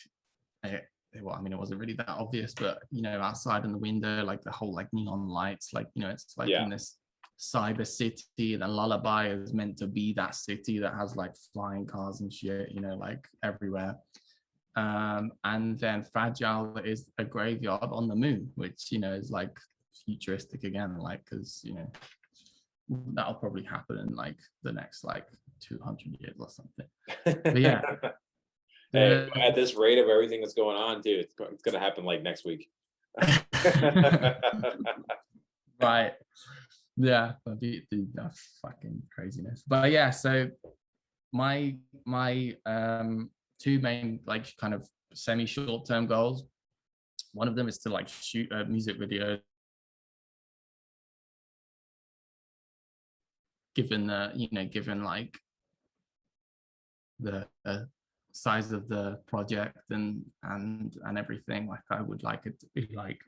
well, I mean, it wasn't really that obvious, but you know, outside in the window, like the whole like neon lights, like, you know, it's like in this cyber city, and Lullaby is meant to be that city that has like flying cars and shit, you know, like everywhere. And then Fragile is a graveyard on the moon, which, you know, is like futuristic again, like, because, you know, that'll probably happen in like the next like 200 years or something. But yeah. Hey, at this rate of everything that's going on, dude, it's gonna happen like next week. Right. Yeah, dude, that's fucking craziness. But yeah, so my 2 main like kind of semi short-term goals. One of them is to like shoot a music video. Given like the size of the project and everything, like I would like it to be like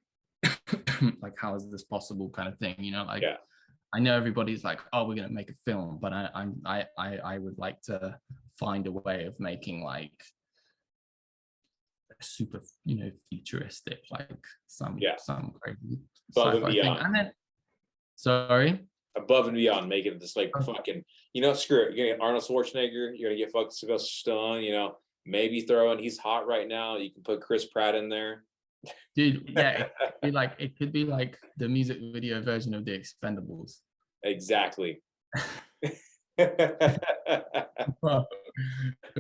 like how is this possible kind of thing, you know, like I know everybody's like, oh, we're gonna make a film, but I would like to find a way of making like a super, you know, futuristic, like some crazy sci-fi thing. And then sorry, above and beyond, making this like fucking, you know, screw it. You're gonna get Arnold Schwarzenegger, you're gonna get fucking Sylvester Stallone, you know, maybe throw in, he's hot right now. You can put Chris Pratt in there. Dude, yeah, it could be like the music video version of The Expendables. Exactly. But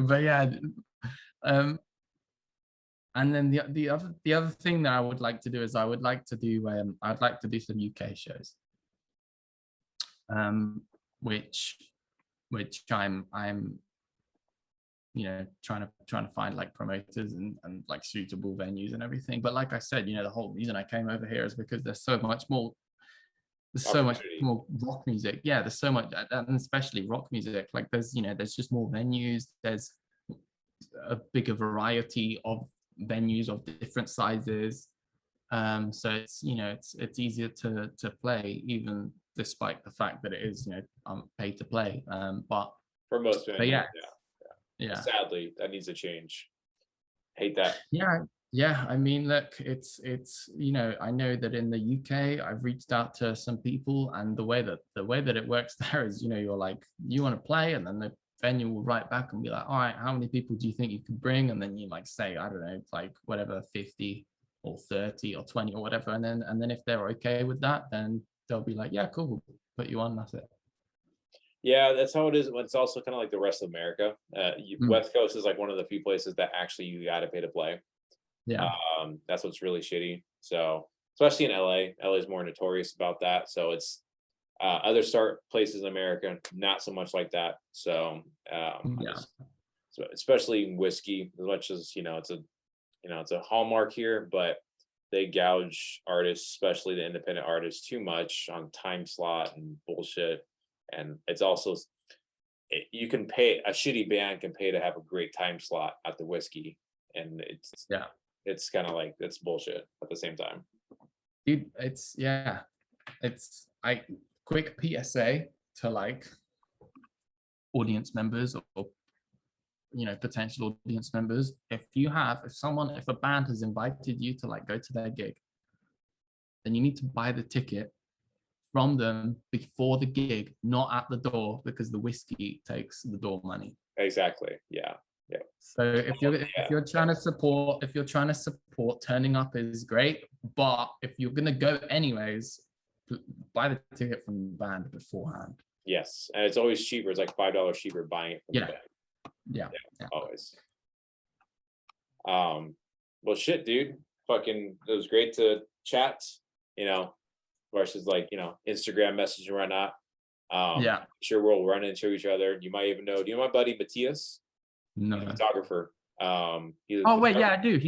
yeah, and then the other thing that I would like to do is I'd like to do some UK shows, which I'm you know, trying to find like promoters and like suitable venues and everything. But like I said, you know, the whole reason I came over here is because there's so much more rock music. Yeah, there's so much, and especially rock music. Like there's, you know, there's just more venues. There's a bigger variety of venues of different sizes. So it's, you know, it's easier to play, even despite the fact that it is, you know, paid to play. But for most venues, yeah. Sadly, that needs to change. Hate that. Yeah. I mean, look, it's you know, I know that in the UK, I've reached out to some people, and the way that it works there is, you know, you're like, you want to play, and then the venue will write back and be like, all right, how many people do you think you could bring? And then you like say, I don't know, like whatever, 50 or 30 or 20 or whatever, and then if they're okay with that, then they'll be like, yeah, cool, we'll put you on. That's it. Yeah, that's how it is. It's also kind of like the rest of America. West Coast is like one of the few places that actually you got to pay to play. Yeah. That's what's really shitty. So especially in LA is more notorious about that. So it's other places in America, not so much like that. So so especially whiskey, as much as, you know, it's a hallmark here, but they gouge artists, especially the independent artists, too much on time slot and bullshit. And it's also, you can pay, a shitty band can pay to have a great time slot at the whiskey, and it's kind of like, it's bullshit at the same time. Dude, it's I quick PSA to like audience members or potential audience members. If a band has invited you to like go to their gig, then you need to buy the ticket from them before the gig, not at the door, because the whiskey takes the door money. Exactly. Yeah. So if you're trying to support, turning up is great, but if you're gonna go anyways, buy the ticket from the band beforehand. Yes, and it's always cheaper. It's like $5 cheaper buying it from the band. Yeah. Always. Well, shit, dude. Fucking, it was great to chat. Versus like Instagram message and whatnot. Sure, we'll run into each other. You might even know. Do you know my buddy Matthias? No. He's a photographer. Wait, yeah, I do.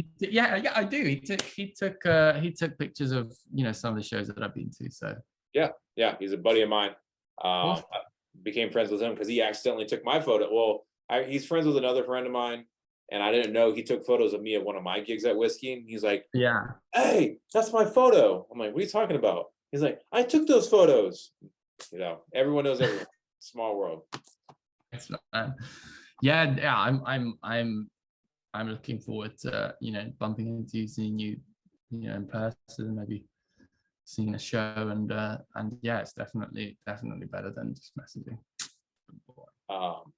I do. He took pictures of some of the shows that I've been to. So yeah, he's a buddy of mine. I became friends with him because he accidentally took my photo. Well, he's friends with another friend of mine, and I didn't know he took photos of me at one of my gigs at Whiskey. And he's like, yeah, hey, that's my photo. I'm like, what are you talking about? He's like, I took those photos. Everyone knows everyone. Small world. Thanks, man. Yeah. I'm looking forward to bumping into you, seeing you, in person, maybe seeing a show, and yeah, it's definitely better than just messaging.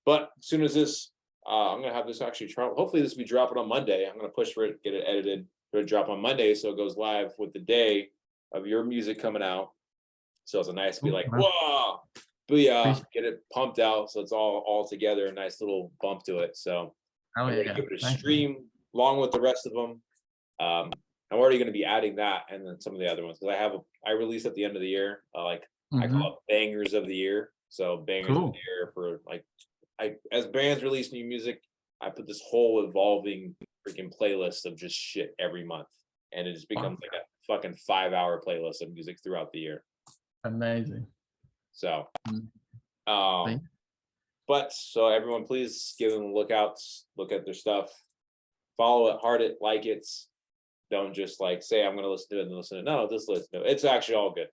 But as soon as this, I'm gonna have this actually. Hopefully, this will be dropping on Monday. I'm gonna push for it, get it edited, for it to drop on Monday, so it goes live with the day of your music coming out. So it's a nice, be like, whoa, booyah, get it pumped out, so it's all together, a nice little bump to it. So I'm gonna give it a stream along with the rest of them. I'm already going to be adding that and then some of the other ones, because I release at the end of the year, I call it bangers of the year. So bangers of the year for as bands release new music, I put this whole evolving freaking playlist of just shit every month, and it just becomes like a fucking 5-hour playlist of music throughout the year. Amazing. So, but so everyone, please give them lookouts, look at their stuff, follow it, heart it, like it. Don't just like say I'm going to listen to it and listen to it. No, just listen to it. It's actually all good.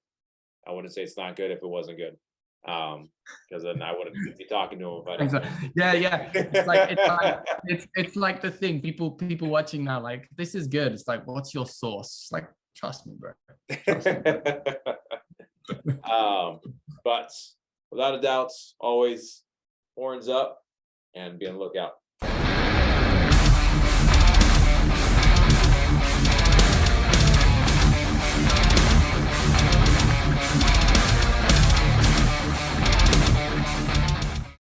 I wouldn't say it's not good if it wasn't good, because then I wouldn't be talking to him about it. Yeah. It's like the thing people watching now, like, this is good. It's like, what's your source? Like, trust me, bro. But without a doubt, always horns up and be on the lookout.